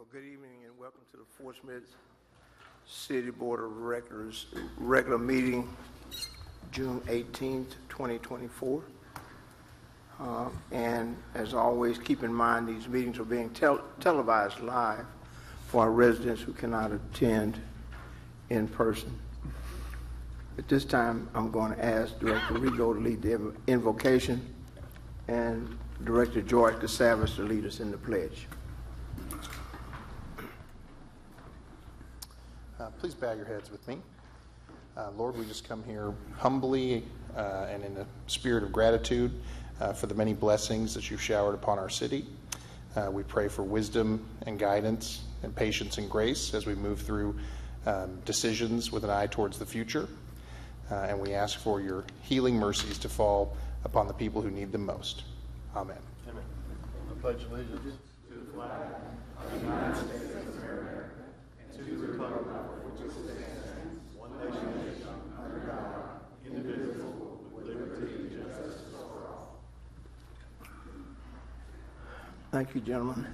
Good evening and welcome to the Fort Smith City Board of Directors regular meeting, June 18th, 2024. And as always, keep in mind these meetings are being televised live for our residents who cannot attend in person. At this time, I'm going to ask Director Rigo to lead the invocation and Director George Casavas to lead us in the pledge. Please bow your heads with me. Lord, we just come here humbly and in a spirit of gratitude for the many blessings that you've showered upon our city. We pray for wisdom and guidance and patience and grace as we move through decisions with an eye towards the future. And we ask for your healing mercies to fall upon the people who need them most. Amen. Amen. I pledge allegiance to the flag of the United States of America and to the republic for which it stands, one nation, under God, indivisible, with liberty and justice for all. Thank you, gentlemen.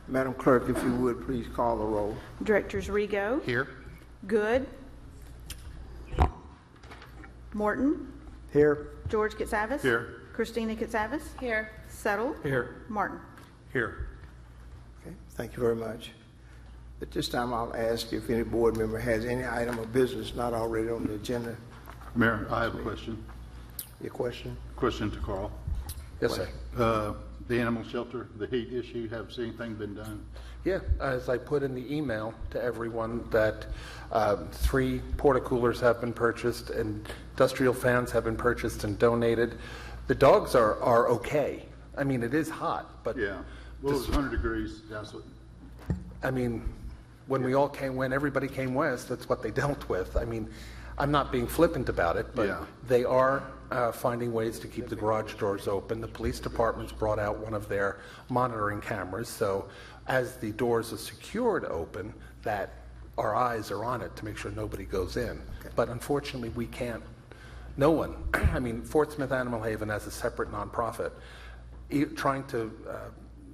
Madam Clerk, if you would, please call the roll. Directors Rigo. Here. Good. Morton. Here. George Katsavas. Here. Christina Katsavas. Here. Settle. Here. Martin. Here. Okay, thank you very much. At this time, I'll ask if any board member has any item of business not already on the agenda. Mayor, I have a question. Your question? Question to Carl. Yes, sir. The animal shelter, the heat issue, has anything been done? Yeah, as I put in the email to everyone that 3 porta-coolers have been purchased and industrial fans have been purchased and donated. The dogs are okay. I mean, it is hot, but Yeah. Well, it was 100 degrees. That's what. I mean, when everybody came west, that's what they dealt with. I mean, I'm not being flippant about it, but Yeah. they are finding ways to keep the garage doors open. The police department's brought out one of their monitoring cameras, so as the doors are secured open, that our eyes are on it to make sure nobody goes in. Okay. But unfortunately, we can't. No one. I mean, Fort Smith Animal Haven as a separate nonprofit, trying to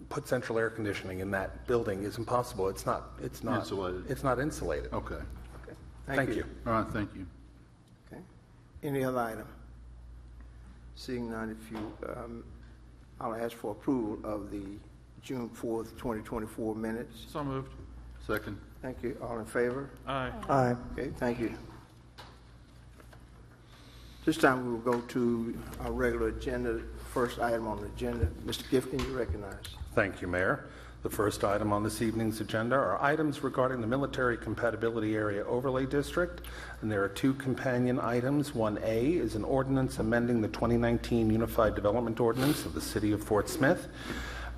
put central air conditioning in that building is impossible. It's not Insulated. It's not insulated. Okay. Okay. Thank you. All right, thank you. Okay. Any other item? Seeing none, if you, I'll ask for approval of the June 4th, 2024 minutes. So moved. Second. Thank you. All in favor? Aye. Aye. Okay, thank you. This time we will go to our regular agenda. First item on the agenda. Mr. Gifkin, you recognize. Thank you, Mayor. The first item on this evening's agenda are items regarding the Military Compatibility Area Overlay District, and there are 2 companion items. 1A is an ordinance amending the 2019 Unified Development Ordinance of the City of Fort Smith,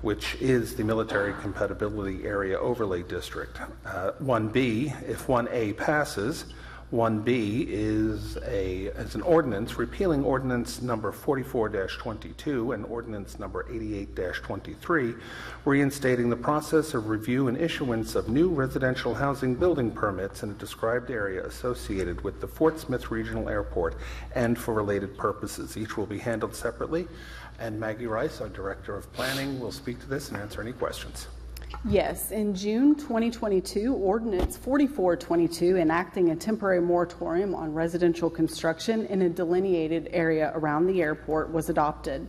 which is the Military Compatibility Area Overlay District. 1B, if 1A passes, 1B is an ordinance repealing ordinance number 44-22 and ordinance number 88-23, reinstating the process of review and issuance of new residential housing building permits in a described area associated with the Fort Smith Regional Airport and for related purposes. Each will be handled separately, and Maggie Rice, our Director of Planning, will speak to this and answer any questions. Yes, in June 2022, Ordinance 4422 enacting a temporary moratorium on residential construction in a delineated area around the airport was adopted.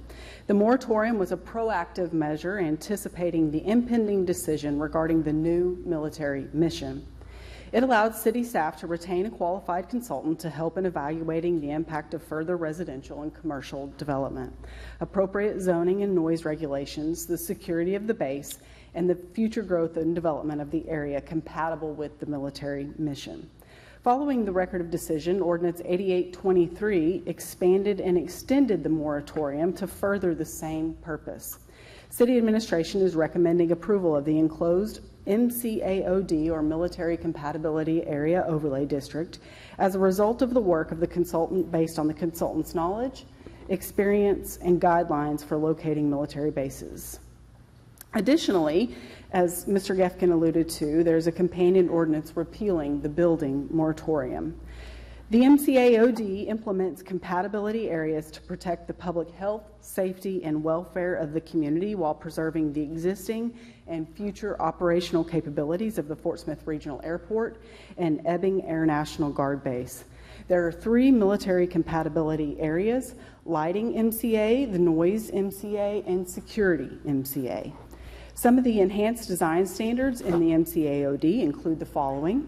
The moratorium was a proactive measure anticipating the impending decision regarding the new military mission. It allowed city staff to retain a qualified consultant to help in evaluating the impact of further residential and commercial development, appropriate zoning and noise regulations, the security of the base, and the future growth and development of the area compatible with the military mission. Following the record of decision, Ordinance 8823 expanded and extended the moratorium to further the same purpose. City administration is recommending approval of the enclosed MCAOD, or Military Compatibility Area Overlay District, as a result of the work of the consultant based on the consultant's knowledge, experience, and guidelines for locating military bases. Additionally, as Mr. Gefkin alluded to, there's a companion ordinance repealing the building moratorium. The MCAOD implements compatibility areas to protect the public health, safety, and welfare of the community while preserving the existing and future operational capabilities of the Fort Smith Regional Airport and Ebbing Air National Guard Base. There are 3 military compatibility areas: lighting MCA, the noise MCA, and security MCA. Some of the enhanced design standards in the MCAOD include the following.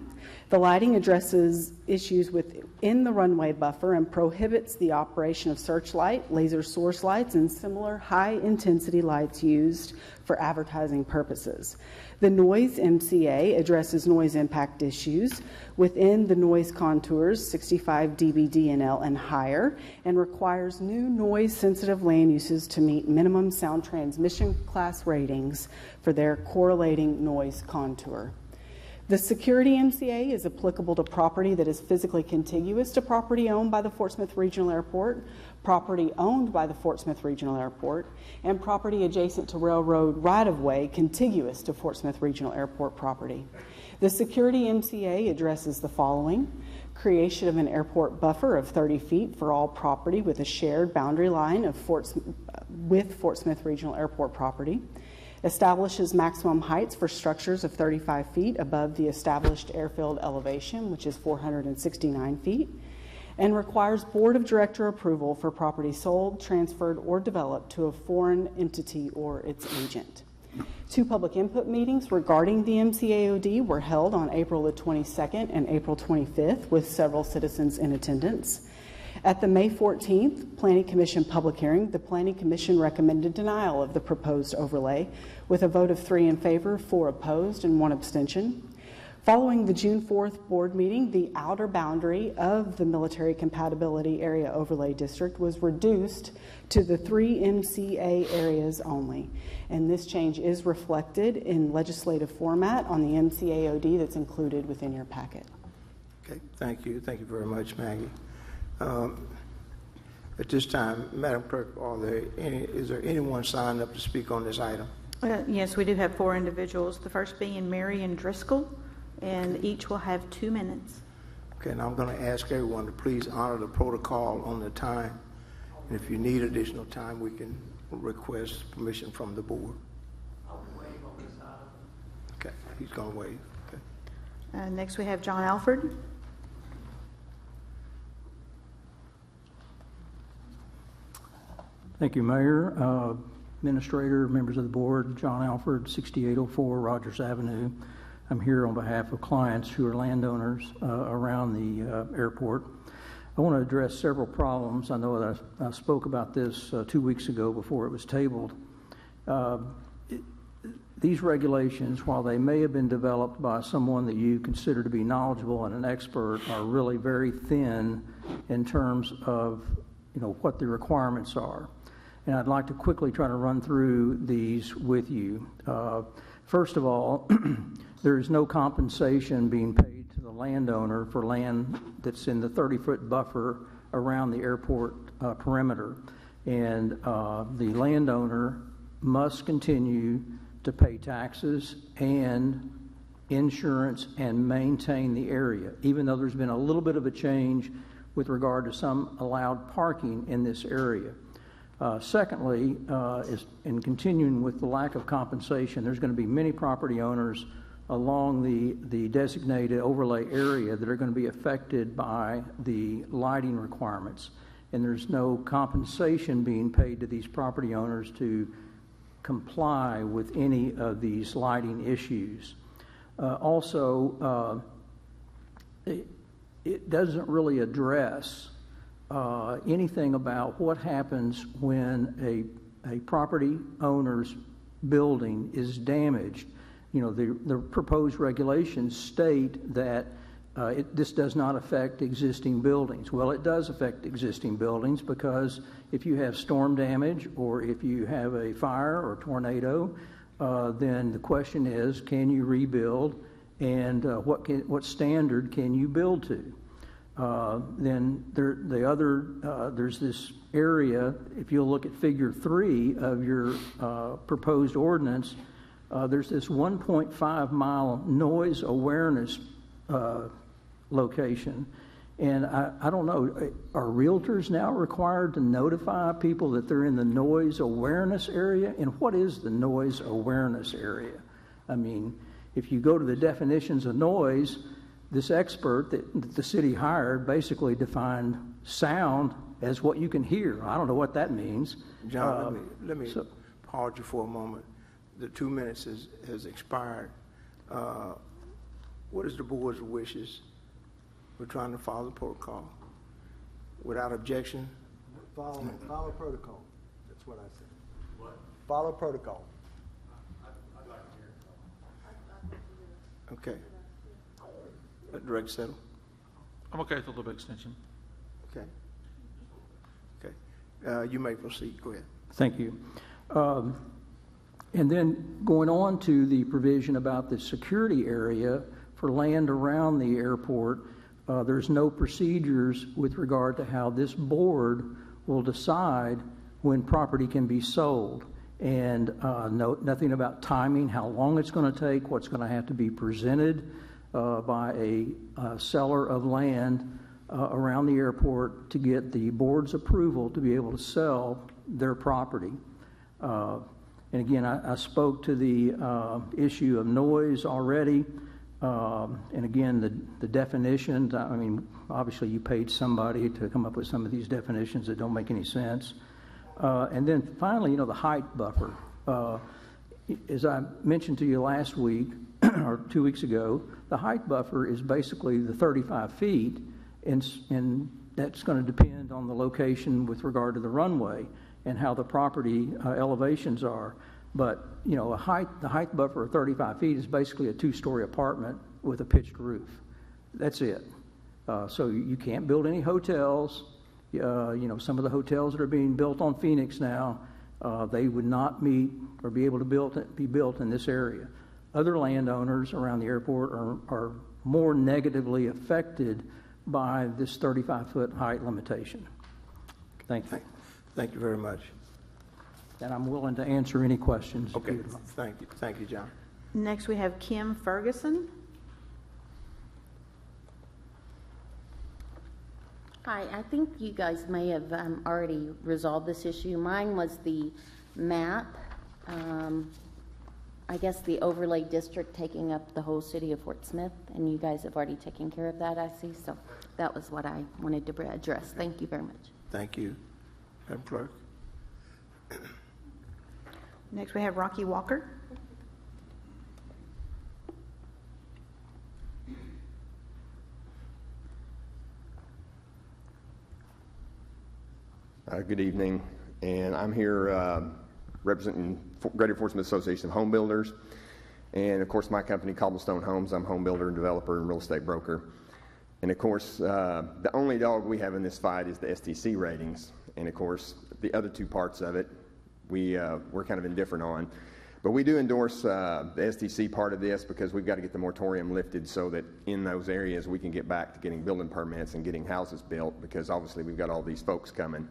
The lighting addresses issues within the runway buffer and prohibits the operation of searchlight, laser source lights, and similar high-intensity lights used for advertising purposes. The noise MCA addresses noise impact issues within the noise contours 65 dB DNL and higher, and requires new noise-sensitive land uses to meet minimum sound transmission class ratings for their correlating noise contour. The security MCA is applicable to property that is physically contiguous to property owned by the Fort Smith Regional Airport, property owned by the Fort Smith Regional Airport, and property adjacent to railroad right-of-way contiguous to Fort Smith Regional Airport property. The security MCA addresses the following: creation of an airport buffer of 30 feet for all property with a shared boundary line of with Fort Smith Regional Airport property. Establishes maximum heights for structures of 35 feet above the established airfield elevation, which is 469 feet, and requires Board of Director approval for property sold, transferred, or developed to a foreign entity or its agent. 2 public input meetings regarding the MCAOD were held on April the 22nd and April 25th with several citizens in attendance. At the May 14th Planning Commission public hearing, the Planning Commission recommended denial of the proposed overlay with a vote of 3 in favor, 4 opposed, and 1 abstention. Following the June 4th board meeting, the outer boundary of the Military Compatibility Area Overlay District was reduced to the 3 MCA areas only. And this change is reflected in legislative format on the MCAOD that's included within your packet. Okay, thank you. Thank you very much, Maggie. At this time, Madam Clerk, is there anyone signed up to speak on this item? Yes, we do have 4 individuals, the first being Marion Driscoll, and each will have 2 minutes. Okay, and I'm going to ask everyone to please honor the protocol on the time. And if you need additional time, we can request permission from the board. I'll waive on this item. Okay, he's going to waive. Okay. Next, we have John Alford. Thank you, Mayor, Administrator, members of the board. John Alford, 6804 Rogers Avenue. I'm here on behalf of clients who are landowners around the airport. I want to address several problems. I know that I spoke about this 2 weeks ago before it was tabled. These regulations, while they may have been developed by someone that you consider to be knowledgeable and an expert, are really very thin in terms of what the requirements are. And I'd like to quickly try to run through these with you. First of all, there is no compensation being paid to the landowner for land that's in the 30-foot buffer around the airport perimeter. And the landowner must continue to pay taxes and insurance and maintain the area, even though there's been a little bit of a change with regard to some allowed parking in this area. Secondly, in continuing with the lack of compensation, there's going to be many property owners along the designated overlay area that are going to be affected by the lighting requirements. And there's no compensation being paid to these property owners to comply with any of these lighting issues. Also, it doesn't really address anything about what happens when a property owner's building is damaged. The proposed regulations state that this does not affect existing buildings. Well, it does affect existing buildings, because if you have storm damage or if you have a fire or tornado, then the question is, can you rebuild, and what standard can you build to? Then there's this area. If you'll look at Figure 3 of your proposed ordinance, there's this 1.5 mile noise awareness location, And I don't know, are realtors now required to notify people that they're in the noise awareness area? And what is the noise awareness area? I mean, if you go to the definitions of noise, this expert that the city hired basically defined sound as what you can hear. I don't know what that means. John, let me pause you for a moment. The 2 minutes has expired. What is the board's wishes? We're trying to follow the protocol. Without objection? Follow protocol. That's what I said. What? Follow protocol. I'd like to hear it. Okay. Let Director settle. I'm okay with a little bit extension. Okay. Okay. You may proceed. Go ahead. Thank you. And then going on to the provision about the security area for land around the airport, there's no procedures with regard to how this board will decide when property can be sold. And nothing about timing, how long it's going to take, what's going to have to be presented by a seller of land around the airport to get the board's approval to be able to sell their property. And again, I spoke to the issue of noise already. And again, the definitions, I mean, obviously you paid somebody to come up with some of these definitions that don't make any sense. And then finally, the height buffer. As I mentioned to you last week, or 2 weeks ago, the height buffer is basically the 35 feet, and that's going to depend on the location with regard to the runway and how the property elevations are. But, the height buffer of 35 feet is basically a 2-story apartment with a pitched roof. That's it. So you can't build any hotels. Some of the hotels that are being built on Phoenix now, they would not meet or be able to be built in this area. Other landowners around the airport are more negatively affected by this 35-foot height limitation. Thank you. Thank you very much. And I'm willing to answer any questions. Okay, thank you. Thank you, John. Next, we have Kim Ferguson. Hi, I think you guys may have already resolved this issue. Mine was the map. I guess the overlay district taking up the whole city of Fort Smith, and you guys have already taken care of that, I see. So that was what I wanted to address. Thank you very much. Thank you. Madam Clerk. Next, we have Rocky Walker. Good evening, and I'm here representing Greater Fort Smith Association of Home Builders, and of course my company Cobblestone Homes. I'm a home builder and developer and real estate broker, and of course the only dog we have in this fight is the STC ratings, and of course the other two parts of it we're kind of indifferent on, but we do endorse the STC part of this because we've got to get the moratorium lifted so that in those areas we can get back to getting building permits and getting houses built, because obviously we've got all these folks coming.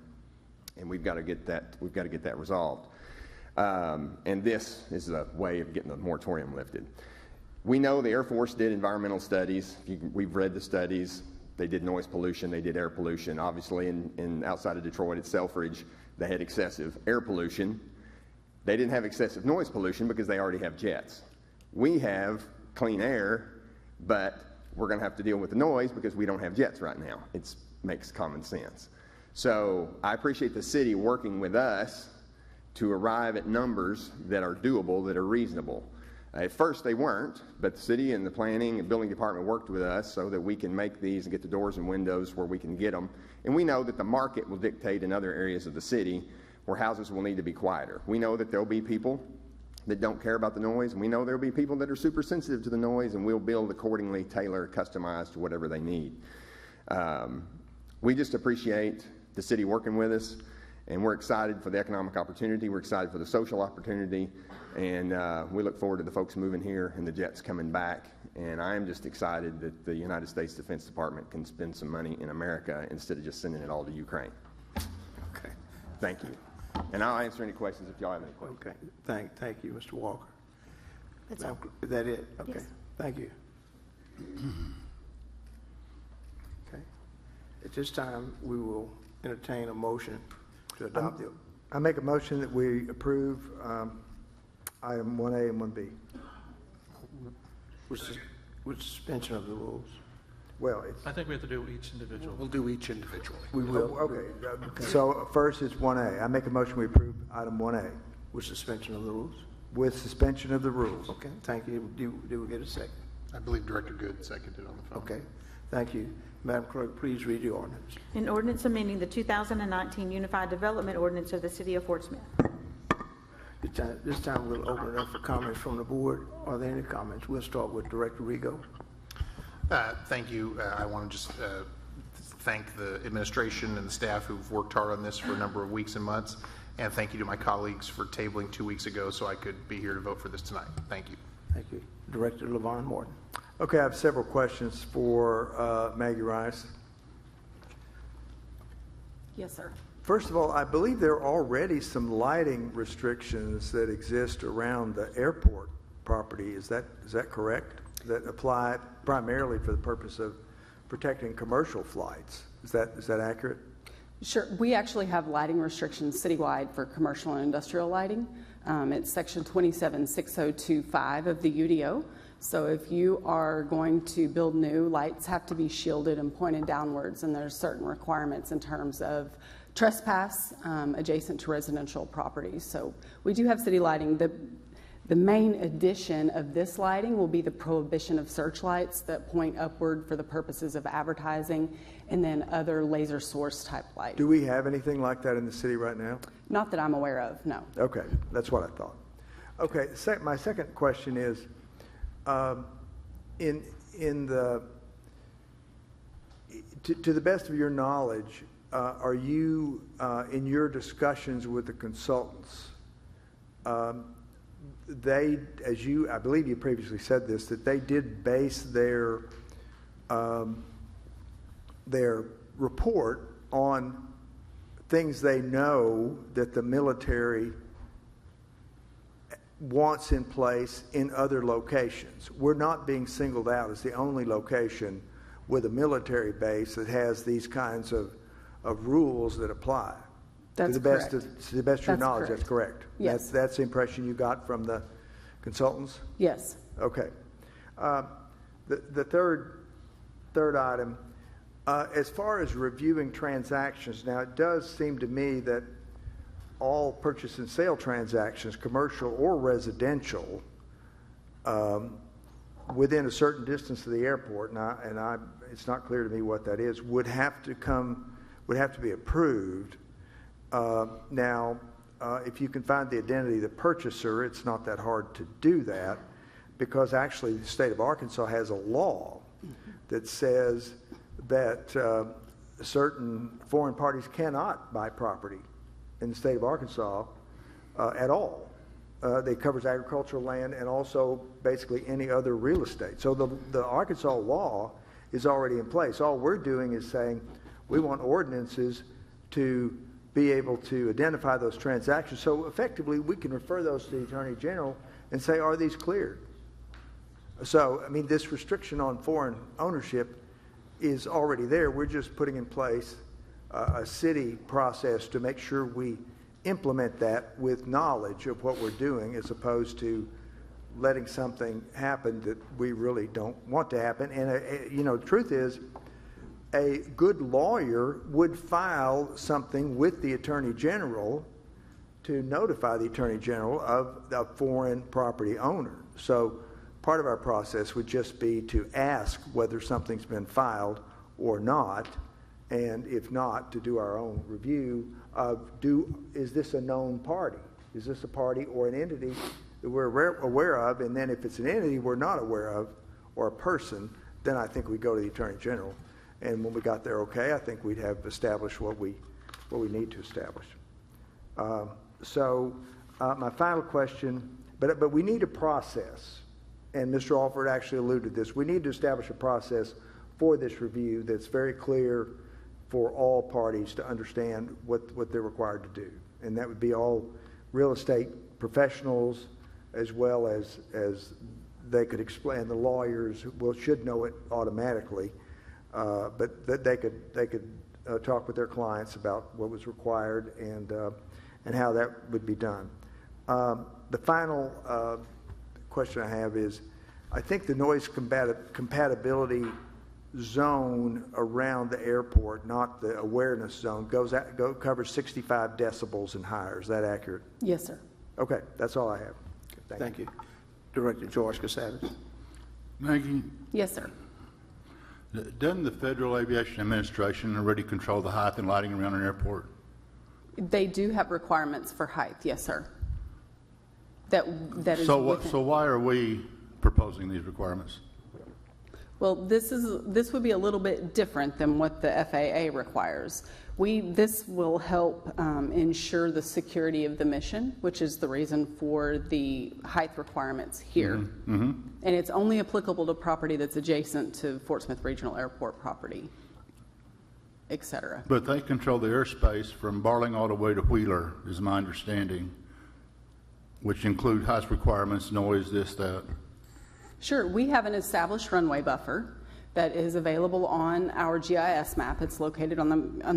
And we've got to get that resolved. And this is a way of getting the moratorium lifted. We know the Air Force did environmental studies. We've read the studies. They did noise pollution. They did air pollution. Obviously, in outside of Detroit at Selfridge, they had excessive air pollution. They didn't have excessive noise pollution because they already have jets. We have clean air, but we're going to have to deal with the noise because we don't have jets right now. It makes common sense. So I appreciate the city working with us to arrive at numbers that are doable, that are reasonable. At first they weren't, but the city and the planning and building department worked with us so that we can make these and get the doors and windows where we can get them. And we know that the market will dictate in other areas of the city where houses will need to be quieter. We know that there'll be people that don't care about the noise, and we know there'll be people that are super sensitive to the noise, and we'll build accordingly, tailor, customized to whatever they need. We just appreciate the city working with us, and we're excited for the economic opportunity. We're excited for the social opportunity, and we look forward to the folks moving here and the jets coming back. And I am just excited that the United States Defense Department can spend some money in America instead of just sending it all to Ukraine. Okay. Thank you. And I'll answer any questions if y'all have any questions. Okay. Thank you, Mr. Walker. That's all. Is that it? Okay. Yes. Thank you. Okay. At this time, we will entertain a motion to adopt the, I make a motion that we approve item 1A and 1B. with suspension of the rules. Well, it's, I think we have to do each individual. We'll do each individually. We will, okay. So first is 1A. I make a motion we approve item 1A with suspension of the rules. with suspension of the rules. Okay, thank you. Do we get a second? I believe Director Good seconded on the phone. Okay, thank you. Madam Clerk, please read the ordinance. An ordinance amending the 2019 Unified Development Ordinance of the City of Fort Smith. This time we'll open it up for comments from the board. Are there any comments? We'll start with Director Rigo. Thank you. I want to just thank the administration and the staff who've worked hard on this for a number of weeks and months. And thank you to my colleagues for tabling 2 weeks ago so I could be here to vote for this tonight. Thank you. Thank you. Director LaVon Morton. Okay, I have several questions for Maggie Rice. Yes, sir. First of all, I believe there are already some lighting restrictions that exist around the airport property. Is that correct? That apply primarily for the purpose of protecting commercial flights. Is that accurate? Sure. We actually have lighting restrictions citywide for commercial and industrial lighting. It's section 276025 of the UDO. So if you are going to build new, lights have to be shielded and pointed downwards, and there's certain requirements in terms of trespass adjacent to residential properties. So we do have city lighting. The main addition of this lighting will be the prohibition of searchlights that point upward for the purposes of advertising, and then other laser source type lighting. Do we have anything like that in the city right now? Not that I'm aware of, no. Okay, that's what I thought. Okay, my second question is, to the best of your knowledge, are you in your discussions with the consultants? I believe you previously said this, that they did base their report on things they know that the military wants in place in other locations. We're not being singled out as the only location with a military base that has these kinds of rules that apply. That's correct. To the best of your knowledge, that's correct. Yes. That's the impression you got from the consultants? Yes. Okay. The third item, as far as reviewing transactions, now it does seem to me that all purchase and sale transactions, commercial or residential, within a certain distance of the airport, it's not clear to me what that is, would have to be approved. Now, if you can find the identity of the purchaser, it's not that hard to do that, because actually the state of Arkansas has a law that says that certain foreign parties cannot buy property in the state of Arkansas at all. It covers agricultural land and also basically any other real estate. So the Arkansas law is already in place. All we're doing is saying we want ordinances to be able to identify those transactions. So effectively, we can refer those to the Attorney General and say, are these cleared? So, I mean, this restriction on foreign ownership is already there. We're just putting in place a city process to make sure we implement that with knowledge of what we're doing, as opposed to letting something happen that we really don't want to happen. And, the truth is, a good lawyer would file something with the Attorney General to notify the Attorney General of the foreign property owner. So part of our process would just be to ask whether something's been filed or not, and if not, to do our own review of is this a known party? Is this a party or an entity that we're aware of? And then if it's an entity we're not aware of, or a person, then I think we go to the Attorney General. And when we got there, I think we'd have established what we need to establish. My final question, but we need a process, and Mr. Alford actually alluded to this. We need to establish a process for this review that's very clear for all parties to understand what they're required to do. And that would be all real estate professionals, as well as they could explain. The lawyers should know it automatically. but that they could talk with their clients about what was required and how that would be done. The final question I have is, I think the noise compatibility zone around the airport, not the awareness zone, covers 65 decibels and higher. Is that accurate? Yes, sir. Okay, that's all I have. Thank you. Director George Casavis. Maggie, Yes, sir. doesn't the Federal Aviation Administration already control the height and lighting around an airport? They do have requirements for height, yes, sir. That is So within- why are we proposing these requirements? Well, this would be a little bit different than what the FAA requires. This will help ensure the security of the mission, which is the reason for the height requirements here. Mm-hmm. And it's only applicable to property that's adjacent to Fort Smith Regional Airport property, et cetera. But they control the airspace from Barling all the way to Wheeler, is my understanding, which include height requirements, noise, this, that. Sure, we have an established runway buffer that is available on our GIS map. It's located on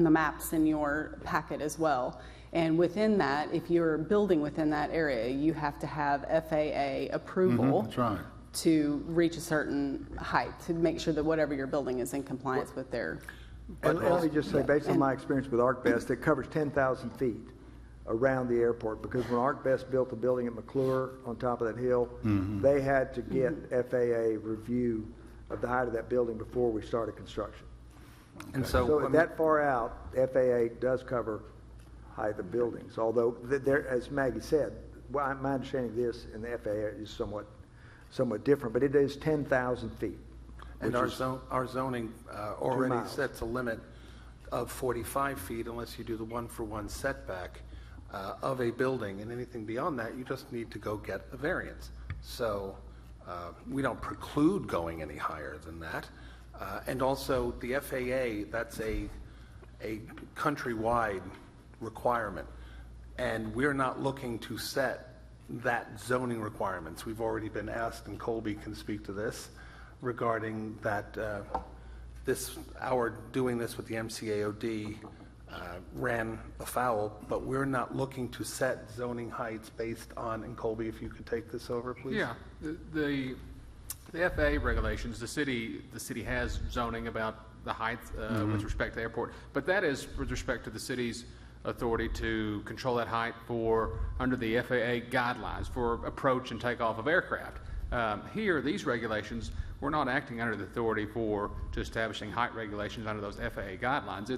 the maps in your packet as well. And within that, if you're building within that area, you have to have FAA approval That's right. to reach a certain height to make sure that whatever you're building is in compliance with their. And let me just say, based on my experience with ArcBest, it covers 10,000 feet around the airport, because when ArcBest built the building at McClure on top of that hill, they had to get FAA review of the height of that building before we started construction. And So that far out, FAA does cover height of buildings, although there, as Maggie said, well, my understanding of this and the FAA is somewhat different, but it is 10,000 feet. And which is our zoning 2 already miles. sets a limit of 45 feet unless you do the one-for-one setback of a building, and anything beyond that, you just need to go get a variance. So we don't preclude going any higher than that. And also, the FAA, that's a countrywide requirement, and we're not looking to set that zoning requirements. We've already been asked, and Colby can speak to this, regarding that our doing this with the MCAOD ran afoul, but we're not looking to set zoning heights based on, and Colby, if you could take this over, please. Yeah, the FAA regulations, the city has zoning about the height with respect to the airport, but that is with respect to the city's authority to control that height under the FAA guidelines for approach and takeoff of aircraft. Here, these regulations, we're not acting under the authority to establishing height regulations under those FAA guidelines.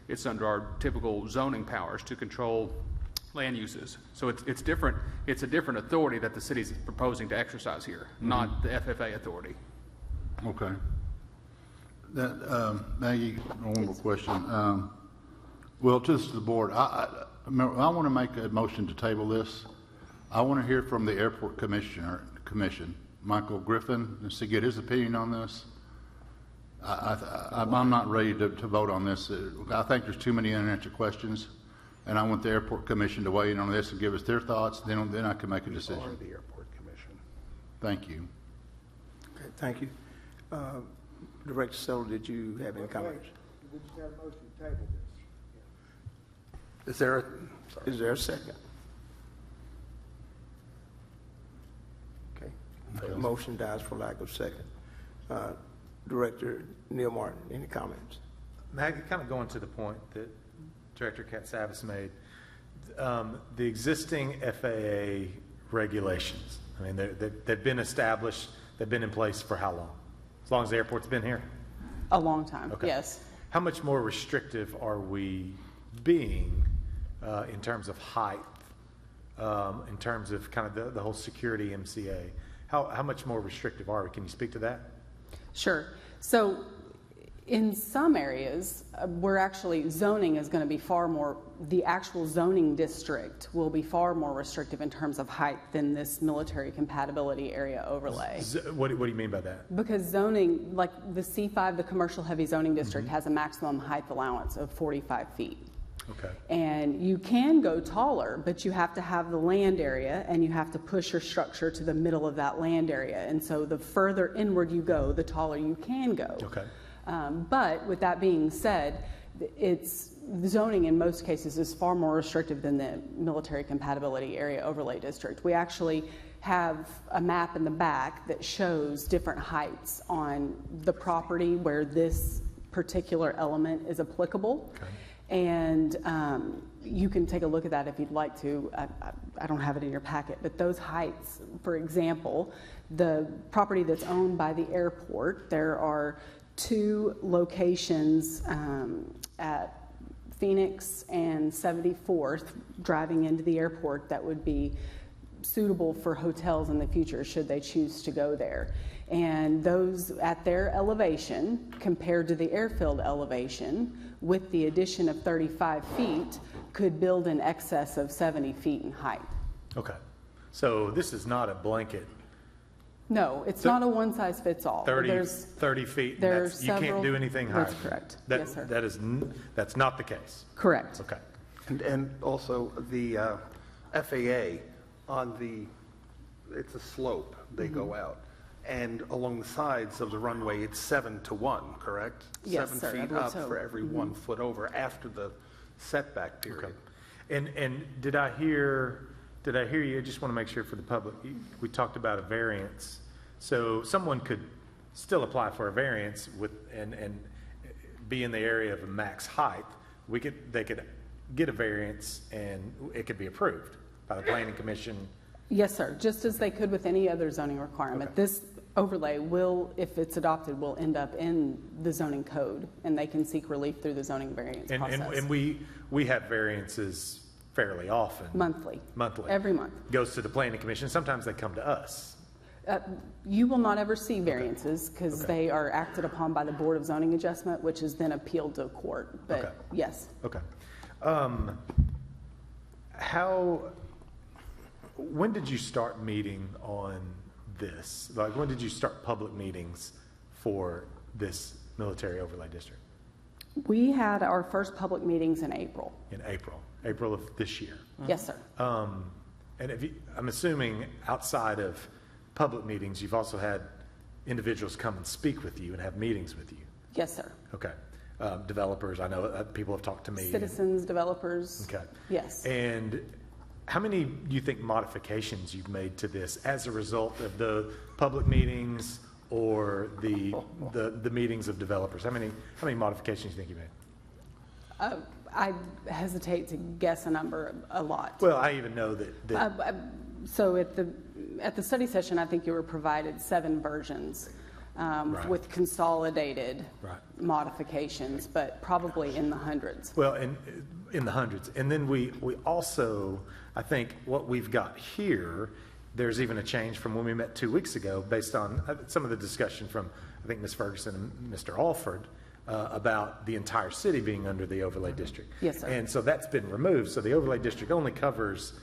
It's under our typical zoning powers to control land uses. So it's different. It's a different authority that the city's proposing to exercise here, not the FFA authority. Okay. Maggie, one more question. Well, just the board, I want to make a motion to table this. I want to hear from the airport commission, Michael Griffin, and to get his opinion on this. I'm not ready to vote on this. I think there's too many unanswered questions, and I want the airport commission to weigh in on this and give us their thoughts. Then I can make a decision. Or the airport commission. Thank you. Okay, thank you. Director Settle, did you have any comments? We just have a motion to table this. Is there a second? Okay. The motion dies for lack of second. Director Neil Martin, any comments? Maggie, kind of going to the point that Director Katsavis made, the existing FAA regulations, I mean, they've been established, they've been in place for how long? As long as the airport's been here? A long time, Okay. yes. How much more restrictive are we being in terms of height, in terms of kind of the whole security MCA? How much more restrictive are we? Can you speak to that? Sure. So in some areas, zoning is going to be the actual zoning district will be far more restrictive in terms of height than this military compatibility area overlay. What do you mean by that? Because zoning, like the C5, the commercial heavy zoning district, has a maximum height allowance of 45 feet. Okay. And you can go taller, but you have to have the land area and you have to push your structure to the middle of that land area. And so the further inward you go, the taller you can go. Okay. But with that being said, it's zoning in most cases is far more restrictive than the Military Compatibility Area Overlay District. We actually have a map in the back that shows different heights on the property where this particular element is applicable. Okay. And you can take a look at that if you'd like to. I don't have it in your packet, but those heights, for example, the property that's owned by the airport, there are 2 locations at Phoenix and 74th driving into the airport that would be suitable for hotels in the future should they choose to go there. And those at their elevation compared to the airfield elevation with the addition of 35 feet could build in excess of 70 feet in height. Okay. So this is not a blanket. No, it's not a one-size-fits-all. 30 feet. And There's you can't several- do anything higher. That's correct. That, Yes, sir. That's not the case. Correct. Okay. And also the FAA it's a slope, they go out. And along the sides of the runway, it's 7 to 1, correct? Yes, sir, I 7 feet believe up so. for every 1 foot over after the setback period. And did I hear you, I just want to make sure for the public, we talked about a variance. So someone could still apply for a variance and be in the area of a max height. They could get a variance and it could be approved by the Planning Commission. Yes, sir, just as they could with any other zoning requirement. Okay. This overlay will, if it's adopted, will end up in the zoning code, and they can seek relief through the zoning variance process. And we have variances fairly often. Monthly. Monthly. Every month. Goes to the Planning Commission. Sometimes they come to us. You will not ever see variances because Okay. they are acted upon by the Board of Zoning Adjustment, which is then appealed to court. Okay. But yes, Okay. When did you start meeting on this? Like, when did you start public meetings for this military overlay district? we had our first public meetings in April. In April of this year. Yes, sir. And I'm assuming outside of public meetings, you've also had individuals come and speak with you and have meetings with you. Yes, sir. Okay. Developers, I know people have talked to me. Citizens, developers. Okay. Yes. And how many do you think modifications you've made to this as a result of the public meetings or the meetings of developers? How many modifications do you think you made? I hesitate to guess a number, a lot. Well, I even know that So at the study session, I think you were provided 7 versions Right. with consolidated Right. modifications, but probably in the hundreds. well, in the hundreds. And then we also, I think what we've got here, there's even a change from when we met 2 weeks ago based on some of the discussion from, I think, Ms. Ferguson and Mr. Alford about the entire city being under the overlay district. Yes, sir. And so that's been removed. So the overlay district only covers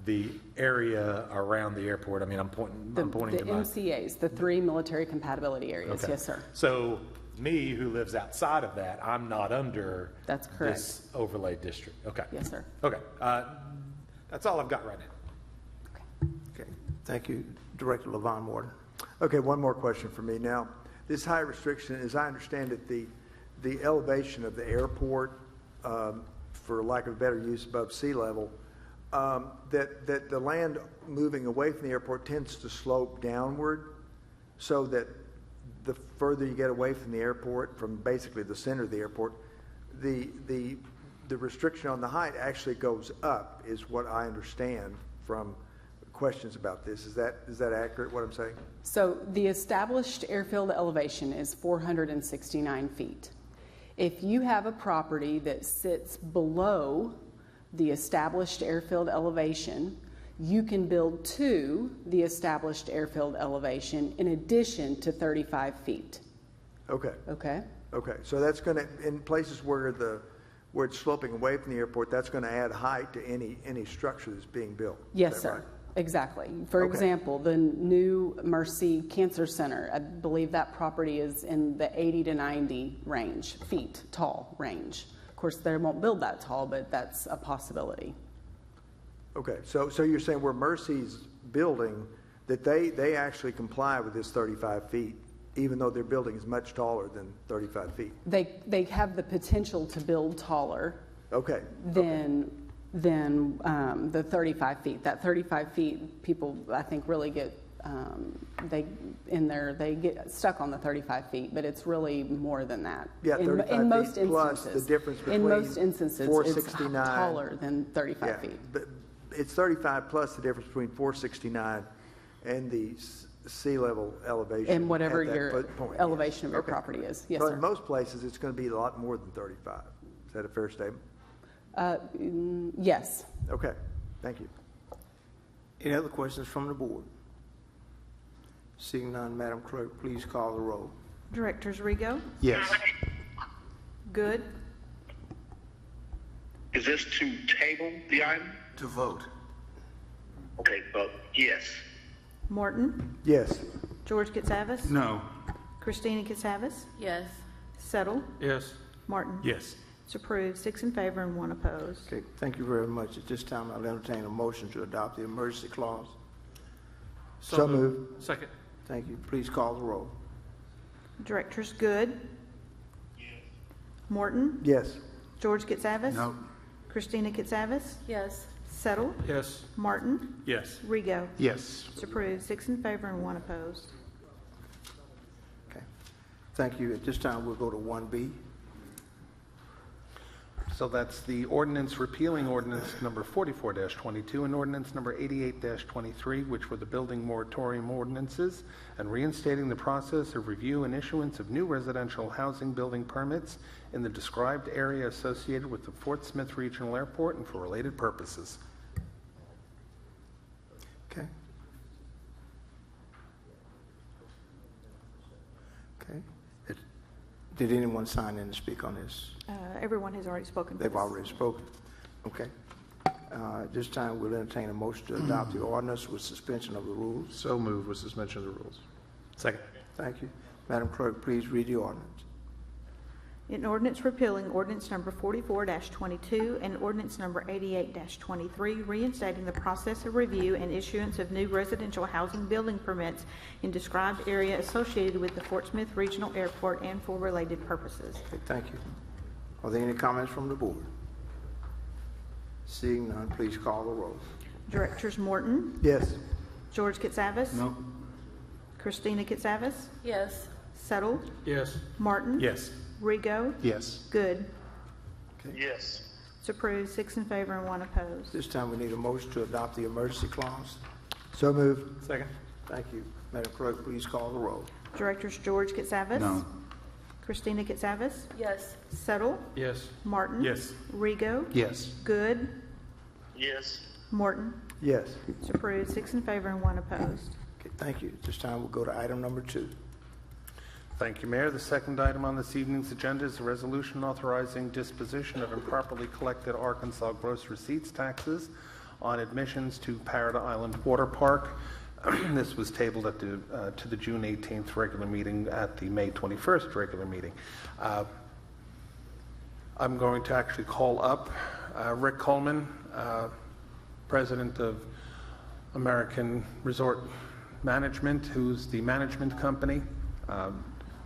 the area around the airport. I mean, I'm pointing The to my... MCAs, the 3 military compatibility areas. Okay. Yes, sir. So me, who lives outside of that, I'm not under That's correct. this overlay district. Okay. Yes, sir. Okay. That's all I've got right now. Okay, thank you, Director Levon Morton. Okay, one more question for me. Now, this height restriction, as I understand it, the elevation of the airport, for lack of a better use, above sea level, that the land moving away from the airport tends to slope downward, so that the further you get away from the airport, from basically the center of the airport, the restriction on the height actually goes up, is what I understand from questions about this. Is that accurate, what I'm saying? So the established airfield elevation is 469 feet. If you have a property that sits below the established airfield elevation, you can build to the established airfield elevation in addition to 35 feet. Okay. Okay? Okay, so that's going to, in places where it's sloping away from the airport, that's going to add height to any structure that's being built. Is Yes, that sir. right? Exactly. For Okay. example, the new Mercy Cancer Center, I believe that property is in the 80 to 90 feet tall range. Of course, they won't build that tall, but that's a possibility. Okay, so you're saying where Mercy's building, that they actually comply with this 35 feet even though their building is much taller than 35 feet? They have the potential to build taller Okay. than the 35 feet. That 35 feet, people, I think, really get, they get stuck on the 35 feet, but it's really more than that. Yeah, 35 in most feet plus instances. the difference between In most instances, it's 469 taller than 35 Yeah, feet. but it's 35 plus the difference between 469 and the sea level elevation. And whatever at that your point. elevation of your Okay. property is. Yes, So sir. in most places, it's going to be a lot more than 35. Is that a fair statement? Yes. Okay, thank you. Any other questions from the board? Seeing none, Madam Clerk, please call the roll. Directors Rigo, Yes. Good, Is this to table the item? To vote. Okay, yes. Morton, Yes. George Katsavas, No. Christina Katsavas, Yes. Settle, Yes. Martin. Yes. It's approved, 6 in favor and 1 opposed. Okay, thank you very much. At this time, I'll entertain a motion to adopt the emergency clause. So moved. Second. Thank you. Please call the roll. Directors Good, Morton, Yes. George Katsavas, No. Christina Katsavas, Yes. Settle, Yes. Martin, Yes. Rigo. Yes. It's approved, 6 in favor and 1 opposed. Okay. Thank you. At this time, we'll go to 1B. So that's the ordinance repealing ordinance number 44-22 and ordinance number 88-23, which were the building moratorium ordinances, and reinstating the process of review and issuance of new residential housing building permits in the described area associated with the Fort Smith Regional Airport and for related purposes. Okay. Okay. Did anyone sign in to speak on this? Everyone has already spoken. for They've this. already spoken. Okay. At this time, we'll entertain a motion to adopt the ordinance with suspension of the rules. So moved with suspension of the rules. Second. Thank you. Madam Clerk, please read the ordinance. An ordinance repealing ordinance number 44-22 and ordinance number 88-23, reinstating the process of review and issuance of new residential housing building permits in described area associated with the Fort Smith Regional Airport and for related purposes. Okay, thank you. Are there any comments from the board? Seeing none, please call the roll. Directors Morton, Yes. George Katsavas, No. Christina Katsavas, Yes. Settle, Yes. Martin, Yes. Rigo, Yes. Good. Yes. It's approved, 6 in favor and 1 opposed. This time, we need a motion to adopt the emergency clause. So moved. Second. Thank you. Madam Clerk, please call the roll. Directors George Katsavas, No. Christina Katsavas, Yes. Settle, Yes. Martin, Yes. Rigo, Yes. Good, Yes. Morton. Yes. It's approved, 6 in favor and 1 opposed. Okay, thank you. At this time, we'll go to item number 2. Thank you, Mayor. The second item on this evening's agenda is a resolution authorizing disposition of improperly collected Arkansas gross receipts taxes on admissions to Parrot Island Water Park. This was tabled at to the June 18th regular meeting at the May 21st regular meeting. I'm going to actually call up Rick Coleman, president of American Resort Management, who's the management company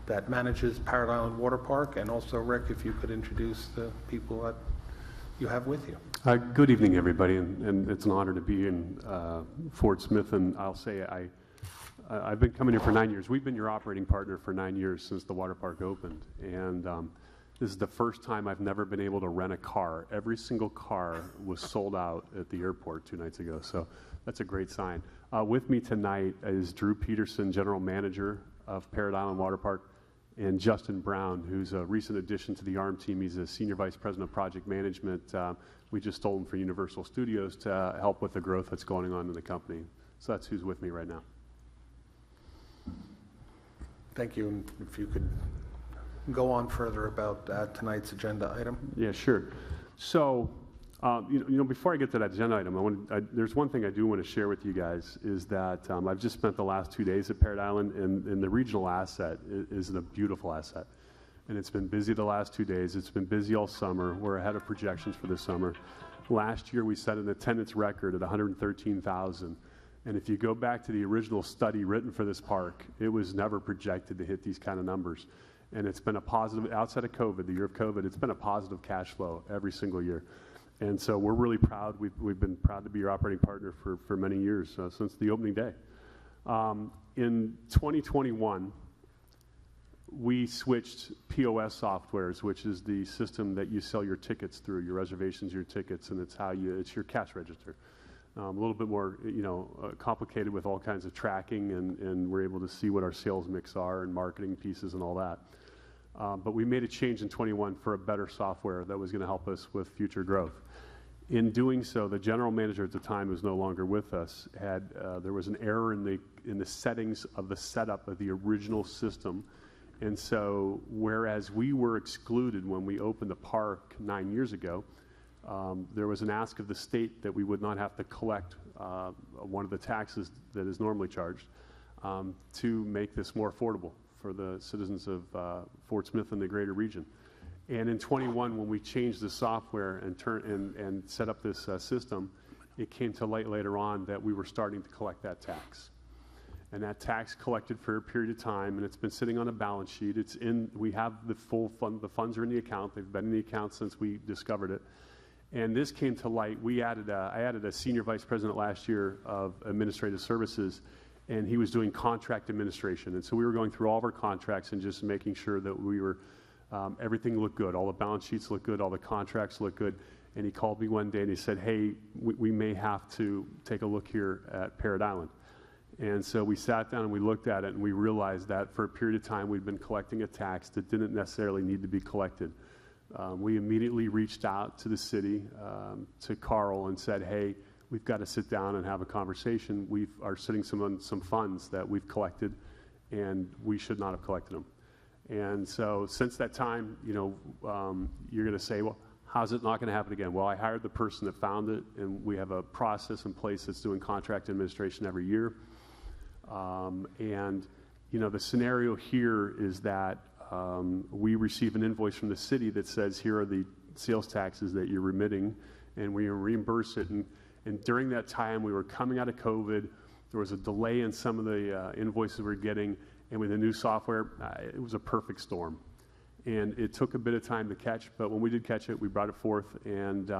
that manages Parrot Island Water Park. And also, Rick, if you could introduce the people that you have with you. Good evening, everybody, and it's an honor to be in Fort Smith. And I'll say I've been coming here for 9 years. We've been your operating partner for 9 years since the water park opened. And this is the first time I've never been able to rent a car. Every single car was sold out at the airport 2 nights ago. So that's a great sign. With me tonight is Drew Peterson, general manager of Parrot Island Water Park, and Justin Brown, who's a recent addition to the ARM team. He's a senior vice president of project management. We just stole him for Universal Studios to help with the growth that's going on in the company. So that's who's with me right now. Thank you. And if you could go on further about tonight's agenda item. Yeah, sure. So, before I get to that agenda item, there's one thing I do want to share with you guys is that I've just spent the last 2 days at Parrot Island, and the regional asset is a beautiful asset. And it's been busy the last 2 days. It's been busy all summer. We're ahead of projections for this summer. Last year, we set an attendance record at 113,000. And if you go back to the original study written for this park, it was never projected to hit these kind of numbers. And it's been a positive, outside of COVID, the year of COVID, it's been a positive cash flow every single year. And so we're really proud. We've been proud to be your operating partner for many years, since the opening day. In 2021, we switched POS softwares, which is the system that you sell your tickets through, your reservations, your tickets, and it's your cash register. A little bit more, complicated with all kinds of tracking, and we're able to see what our sales mix are and marketing pieces and all that. But we made a change in 21 for a better software that was going to help us with future growth. In doing so, the general manager at the time, who's no longer with us, there was an error in the settings of the setup of the original system. And so, whereas we were excluded when we opened the park 9 years ago, there was an ask of the state that we would not have to collect one of the taxes that is normally charged to make this more affordable for the citizens of Fort Smith and the greater region. And in 21, when we changed the software and set up this system, it came to light later on that we were starting to collect that tax. And that tax collected for a period of time, and it's been sitting on a balance sheet. We have the full fund, the funds are in the account. They've been in the account since we discovered it. And this came to light. I added a senior vice president last year of administrative services, and he was doing contract administration. And so we were going through all of our contracts and just making sure that we were, everything looked good. All the balance sheets looked good. All the contracts looked good. And he called me one day and he said, hey, we may have to take a look here at Parrot Island. And so we sat down and we looked at it, and we realized that for a period of time we'd been collecting a tax that didn't necessarily need to be collected. We immediately reached out to the city, to Carl, and said, hey, we've got to sit down and have a conversation. We are sitting some funds that we've collected, and we should not have collected them. And so since that time, you're going to say, well, how's it not going to happen again? Well, I hired the person that found it, and we have a process in place that's doing contract administration every year. The scenario here is that we receive an invoice from the city that says, here are the sales taxes that you're remitting, and we reimburse it. And during that time, we were coming out of COVID. There was a delay in some of the invoices we were getting, and with the new software, it was a perfect storm. And it took a bit of time to catch, but when we did catch it, we brought it forth, and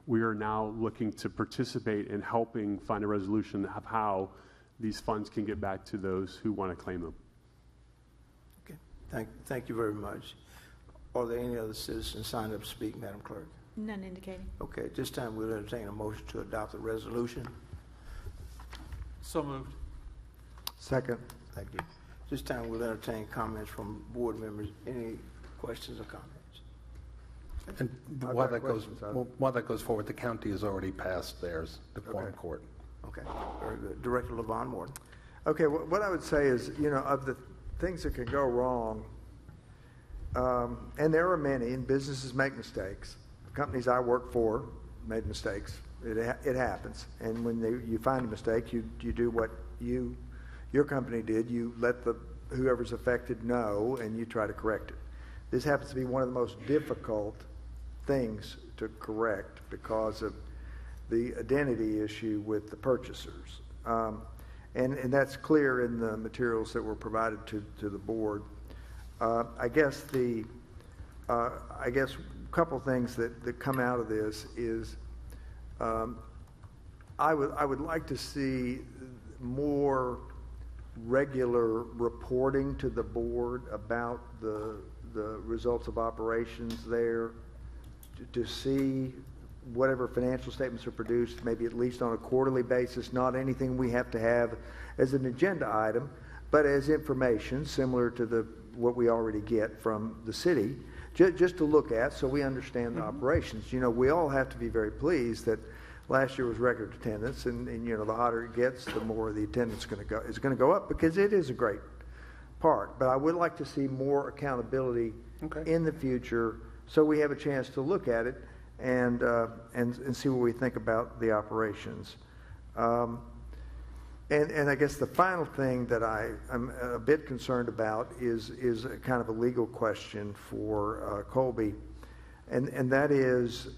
we are now looking to participate in helping find a resolution of how these funds can get back to those who want to claim them. Okay, thank you very much. Are there any other citizens signed up to speak, Madam Clerk? None indicating. Okay, at this time we'll entertain a motion to adopt the resolution. So moved. Second. Thank you. This time we'll entertain comments from board members. Any questions or comments? And I've while got that goes forward, the county has already passed theirs, the quorum court. Okay, very good. Director LaVon Morton. Okay, what I would say is, of the things that can go wrong, and there are many, and businesses make mistakes. The companies I work for made mistakes. It happens. And when you find a mistake, you do what your company did. You let whoever's affected know, and you try to correct it. This happens to be one of the most difficult things to correct because of the identity issue with the purchasers. And that's clear in the materials that were provided to the board. I guess a couple things that come out of this is I would like to see more regular reporting to the board about the results of operations there, to see whatever financial statements are produced, maybe at least on a quarterly basis, not anything we have to have as an agenda item, but as information similar to what we already get from the city, just to look at so we understand the operations. We all have to be very pleased that last year was record attendance, and the hotter it gets, the more the attendance is going to go up, because it is a great park. But I would like to see more accountability in the future so we have a chance to look at it and see what we think about the operations. And I guess the final thing that I'm a bit concerned about is a kind of a legal question for Colby, and that is,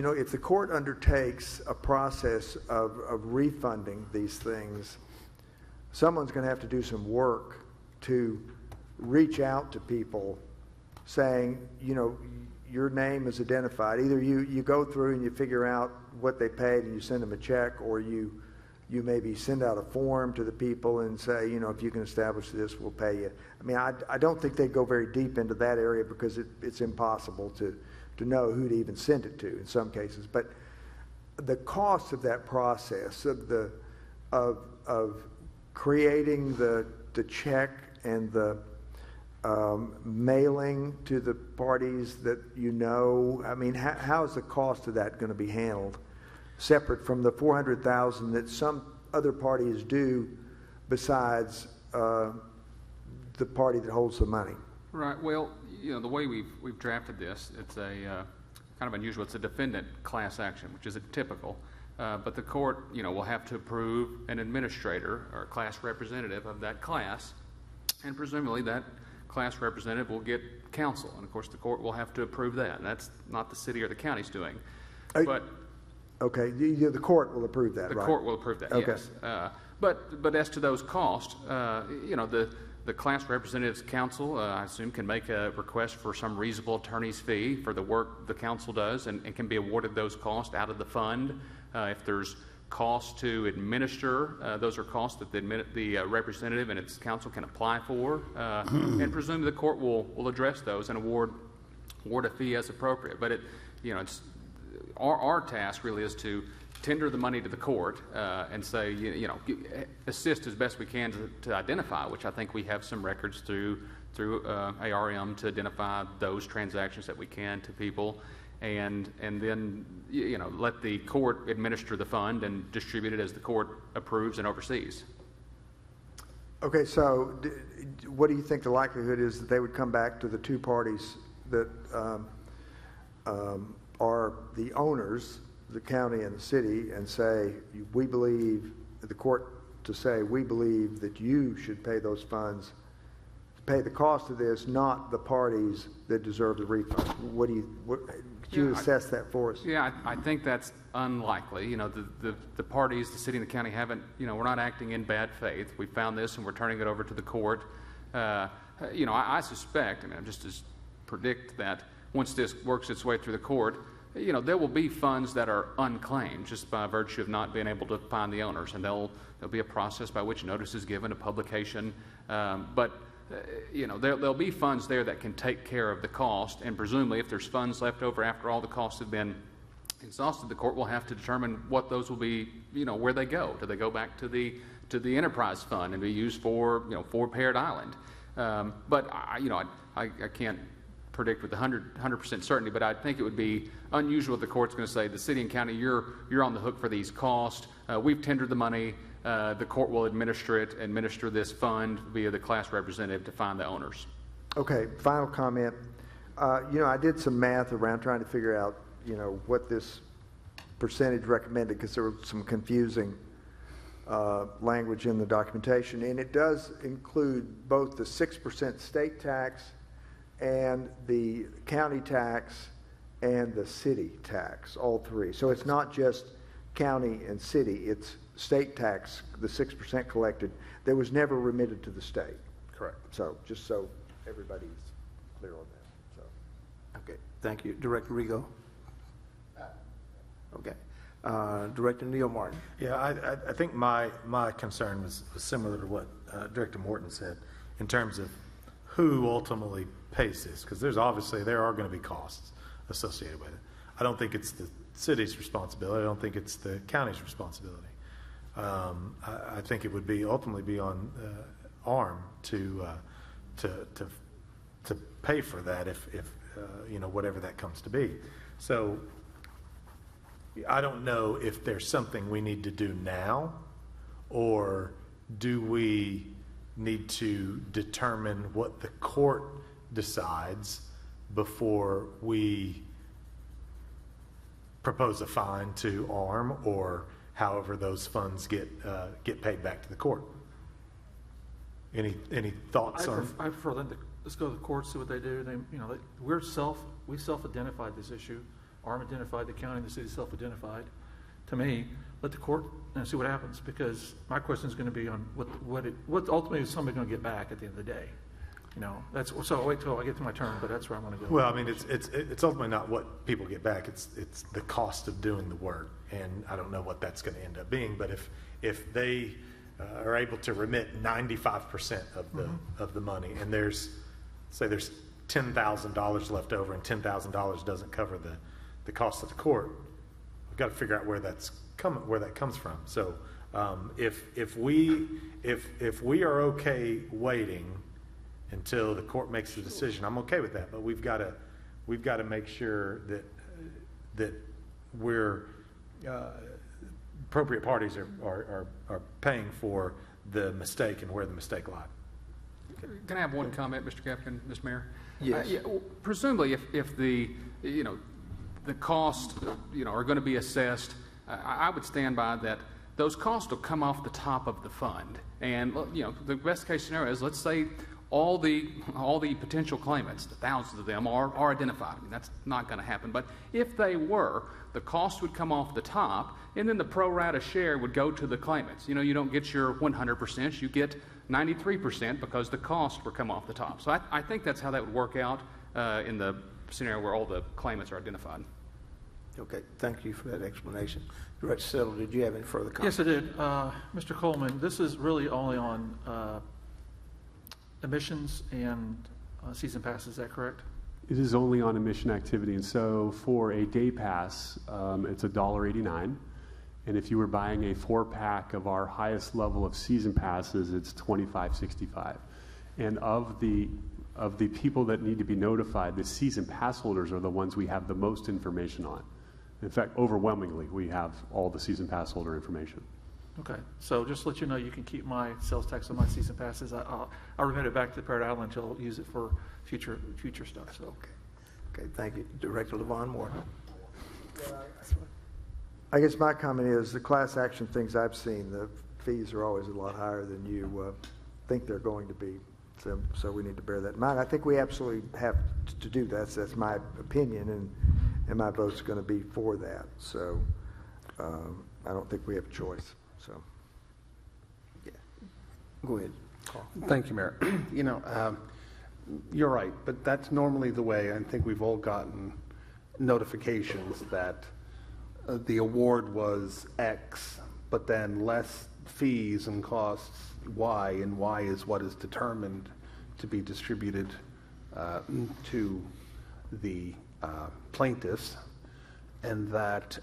if the court undertakes a process of refunding these things, someone's going to have to do some work to reach out to people saying, your name is identified. Either you go through and you figure out what they paid and you send them a check, or you maybe send out a form to the people and say, if you can establish this, we'll pay you. I mean, I don't think they go very deep into that area because it's impossible to know who to even send it to in some cases. But the cost of that process of creating the check and the mailing to the parties that I mean, how is the cost of that going to be handled separate from the $400,000 that some other party is due besides the party that holds the money? Right. Well, the way we've drafted this, it's a kind of unusual. It's a defendant class action, which isn't typical. But the court, will have to approve an administrator or a class representative of that class, and presumably that class representative will get counsel. And of course, the court will have to approve that. And that's not the city or the county's doing. Okay, the court will approve that, the right? The court will approve that, okay. Yes. But as to those costs, the class representative's counsel, I assume, can make a request for some reasonable attorney's fee for the work the counsel does, and can be awarded those costs out of the fund. If there's costs to administer, those are costs that the representative and its counsel can apply for, and presumably the court will address those and award a fee as appropriate. But it's our task really is to tender the money to the court and say, assist as best we can to identify, which I think we have some records through ARM to identify those transactions that we can to people, and then let the court administer the fund and distribute it as the court approves and oversees. Okay, so what do you think the likelihood is that they would come back to the two parties that are the owners, the county and the city, and say, we believe that you should pay those funds, pay the cost of this, not the parties that deserve the refund? Could you assess that for us? Yeah, I think that's unlikely. The parties, the city and the county haven't, we're not acting in bad faith. We found this and we're turning it over to the court. I suspect, just to predict that once this works its way through the court, there will be funds that are unclaimed just by virtue of not being able to find the owners, and there'll be a process by which notice is given, a publication. There'll be funds there that can take care of the cost, and presumably if there's funds left over after all the costs have been exhausted, the court will have to determine what those will be, where they go. Do they go back to the enterprise fund and be used for Parrot Island? I can't predict with 100% certainty, but I think it would be unusual if the court's going to say, the city and county, you're on the hook for these costs. We've tendered the money. The court will administer this fund via the class representative to find the owners. Okay, final comment. I did some math around trying to figure out, what this percentage recommended, because there was some confusing language in the documentation, and it does include both the 6% state tax and the county tax and the city tax, all three. So it's not just county and city, it's state tax, the 6% collected, that was never remitted to the state. Correct. So, just so everybody's clear on that. So, Okay, thank you. Director Rigo? Okay. Director Neil Martin? Yeah, I think my concern was similar to what Director Morton said in terms of who ultimately pays this, because there are going to be costs associated with it. I don't think it's the city's responsibility. I don't think it's the county's responsibility. I think it would ultimately be on ARM to pay for that if whatever that comes to be. So I don't know if there's something we need to do now, or do we need to determine what the court decides before we propose a fine to ARM, or however those funds get paid back to the court. Any thoughts on? I prefer them to let's go to the court, see what they do. We self-identified this issue ARM identified, the county and the city self-identified. To me, let the court see what happens, because my question is going to be on what ultimately is somebody going to get back at the end of the day. You know, so I'll wait till I get to my turn, but that's where I'm going to go. Well, I mean, it's ultimately not what people get back. It's the cost of doing the work, and I don't know what that's going to end up being. But if they are able to remit 95% of the money, and there's $10,000 left over, and $10,000 doesn't cover the cost of the court, we've got to figure out where that comes from. So if we are okay waiting until the court makes a decision, I'm okay with that. But we've got to make sure that we're appropriate parties are paying for the mistake and where the mistake lied. Can I have one comment, Mr. Captain, Mr. Mayor? Yes. Presumably, if the costs are going to be assessed, I would stand by that. Those costs will come off the top of the fund, and the best case scenario is, let's say all the potential claimants, the thousands of them, are identified. I mean, that's not going to happen. But if they were, the cost would come off the top, and then the pro rata share would go to the claimants. You don't get your 100%, you get 93% because the costs were come off the top. So I think that's how that would work out in the scenario where all the claimants are identified. Okay, thank you for that explanation. Director Settle, did you have any further comments? Yes, I did. Mr. Coleman, this is really only on emissions and season pass, is that correct? It is only on emission activity, and so for a day pass, it's $1.89, and if you were buying a 4-pack of our highest level of season passes, it's $25.65. And of the people that need to be notified, the season pass holders are the ones we have the most information on. In fact, overwhelmingly, we have all the season pass holder information. Okay, so just to let you know, you can keep my sales tax on my season passes. I'll remit it back to the Parrot Island until I'll use it for future stuff. So Okay, thank you. Director Levon Moore. I guess my comment is the class action things I've seen, the fees are always a lot higher than you think they're going to be. So we need to bear that in mind. I think we absolutely have to do that. So that's my opinion, and my vote's going to be for that. So I don't think we have a choice. So, yeah. Go ahead, Carl. Thank you, Mayor. You're right, but that's normally the way. I think we've all gotten notifications that the award was X, but then less fees and costs Y, and Y is what is determined to be distributed to the plaintiffs, and that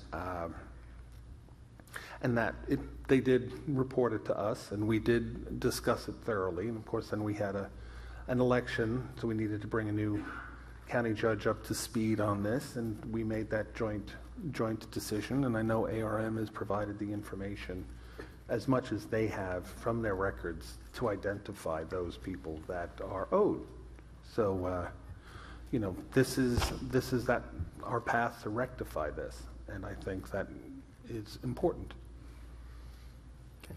they did report it to us, and we did discuss it thoroughly. And of course, then we had an election, so we needed to bring a new county judge up to speed on this, and we made that joint decision. And I know ARM has provided the information as much as they have from their records to identify those people that are owed. So, this is that our path to rectify this, and I think that is important. Okay.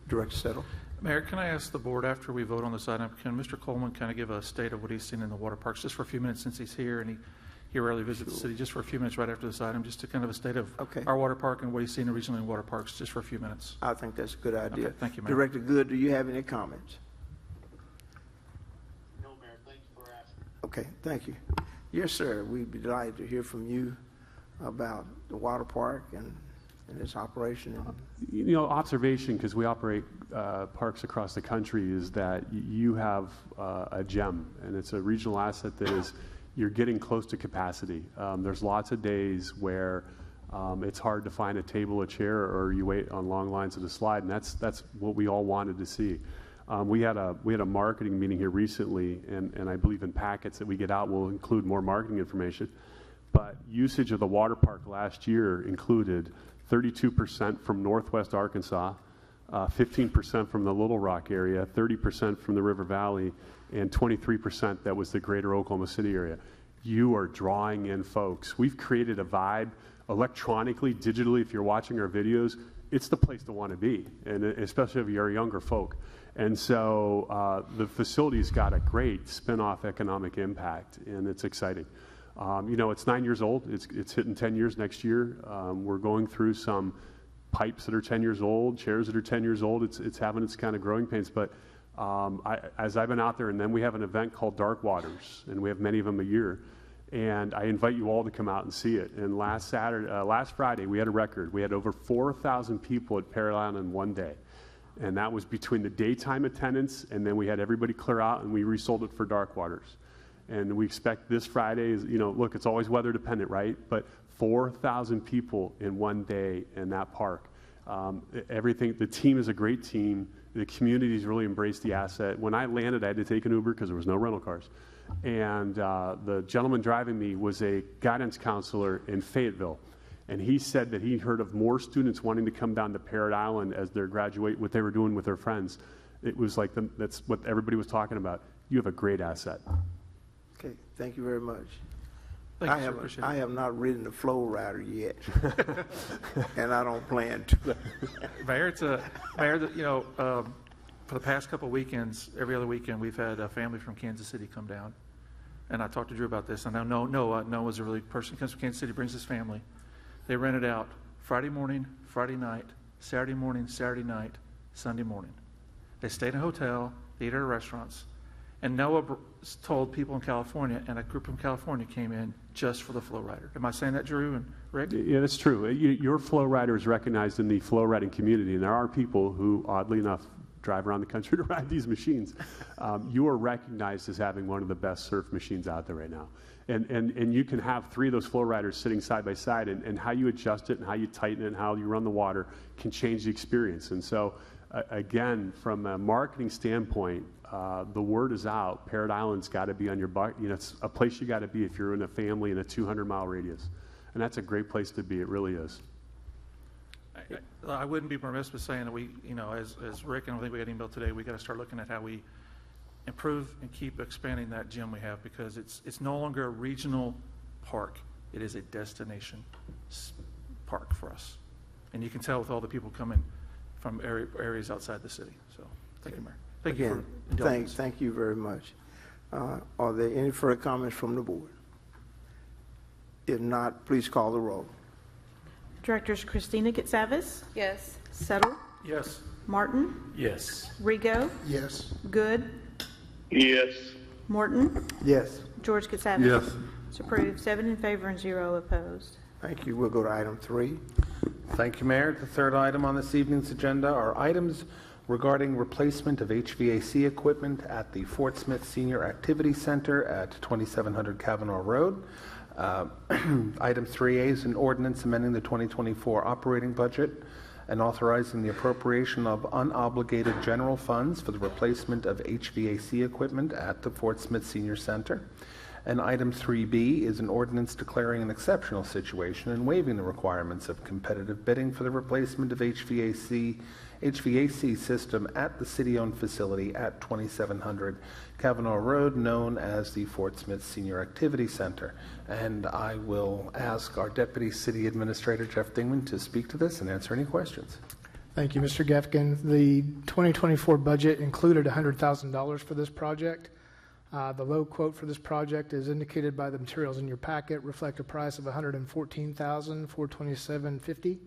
Director Settle. Mayor, can I ask the board, after we vote on this item, can Mr. Coleman kind of give a state of what he's seen in the water parks just for a few minutes, since he's here and he rarely visits the city, just for a few minutes right after this item, just to kind of a state of our water park and what he's seen regionally in water parks, just for a few minutes. I think that's a good idea. Okay, thank you, Mayor. Director Good, do you have any comments? No, Mayor, thank you for asking. Okay, thank you. Yes, sir. We'd be delighted to hear from you about the water park and its operation. Observation, because we operate parks across the country, is that you have a gem, and it's a regional asset that you're getting close to capacity. There's lots of days where it's hard to find a table, a chair, or you wait on long lines at a slide, and that's what we all wanted to see. We had a marketing meeting here recently, and I believe in packets that we get out will include more marketing information. But usage of the water park last year included 32% from Northwest Arkansas, 15% from the Little Rock area, 30% from the River Valley, and 23% that was the greater Oklahoma City area. You are drawing in folks. We've created a vibe electronically, digitally. If you're watching our videos, it's the place to want to be, and especially if you're younger folk. And so the facility's got a great spin-off economic impact, and it's exciting. It's 9 years old. It's hitting 10 years next year. We're going through some pipes that are 10 years old, chairs that are 10 years old. It's having its kind of growing pains. But as I've been out there, and then we have an event called Dark Waters, and we have many of them a year. And I invite you all to come out and see it. And last Friday, we had a record. We had over 4,000 people at Parrot Island in one day. And that was between the daytime attendance, and then we had everybody clear out, and we resold it for Dark Waters. And we expect this Friday, look, it's always weather dependent, right? But 4,000 people in one day in that park. The team is a great team. The community's really embraced the asset. When I landed, I had to take an Uber because there was no rental cars. And the gentleman driving me was a guidance counselor in Fayetteville. And he said that he heard of more students wanting to come down to Parrot Island as they graduate, what they were doing with their friends. It was like, that's what everybody was talking about. You have a great asset. Okay, thank you very much. Thank you, sir. Appreciate it. I have not ridden the flow rider yet, and I don't plan to. Mayor, for the past couple of weekends, every other weekend, we've had a family from Kansas City come down. And I talked to Drew about this, and I know Noah's a really person who comes from Kansas City, brings his family. They rent it out Friday morning, Friday night, Saturday morning, Saturday night, Sunday morning. They stay in a hotel, they eat at restaurants. And Noah told people in California, and a group from California came in just for the flow rider. Am I saying that, Drew and Rick? Yeah, that's true. Your flow rider is recognized in the flow riding community, and there are people who, oddly enough, drive around the country to ride these machines. You are recognized as having one of the best surf machines out there right now. And you can have 3 of those flow riders sitting side by side, and how you adjust it and how you tighten it and how you run the water can change the experience. And so, again, from a marketing standpoint, the word is out. Parrot Island's got to be on your bucket. it's a place you got to be if you're in a family in a 200-mile radius. And that's a great place to be. It really is. I wouldn't be remiss with saying that we, as Rick and I think we got an email today, we got to start looking at how we improve and keep expanding that gym we have, because it's no longer a regional park. It is a destination park for us. And you can tell with all the people coming from areas outside the city. So thank you, Mayor. Thank you for indulgence. Thank you very much. Are there any further comments from the board? If not, please call the roll. Directors Christina Getsavis, Yes. Settle, Yes. Martin, Yes. Rigo, Yes. Good, Yes. Morton, Yes. George Getsavis. Yes. It's approved, 7 in favor and 0 opposed. Thank you. We'll go to item 3. Thank you, Mayor. The third item on this evening's agenda are items regarding replacement of HVAC equipment at the Fort Smith Senior Activity Center at 2700 Cavanaugh Road. Item 3A is an ordinance amending the 2024 operating budget and authorizing the appropriation of unobligated general funds for the replacement of HVAC equipment at the Fort Smith Senior Center. And item 3B is an ordinance declaring an exceptional situation and waiving the requirements of competitive bidding for the replacement of HVAC system at the city-owned facility at 2700 Cavanaugh Road, known as the Fort Smith Senior Activity Center. And I will ask our Deputy City Administrator, Jeff Dingman, to speak to this and answer any questions. Thank you, Mr. Gefkin. The 2024 budget included $100,000 for this project. The low quote for this project is indicated by the materials in your packet, reflect a price of $114,427.50.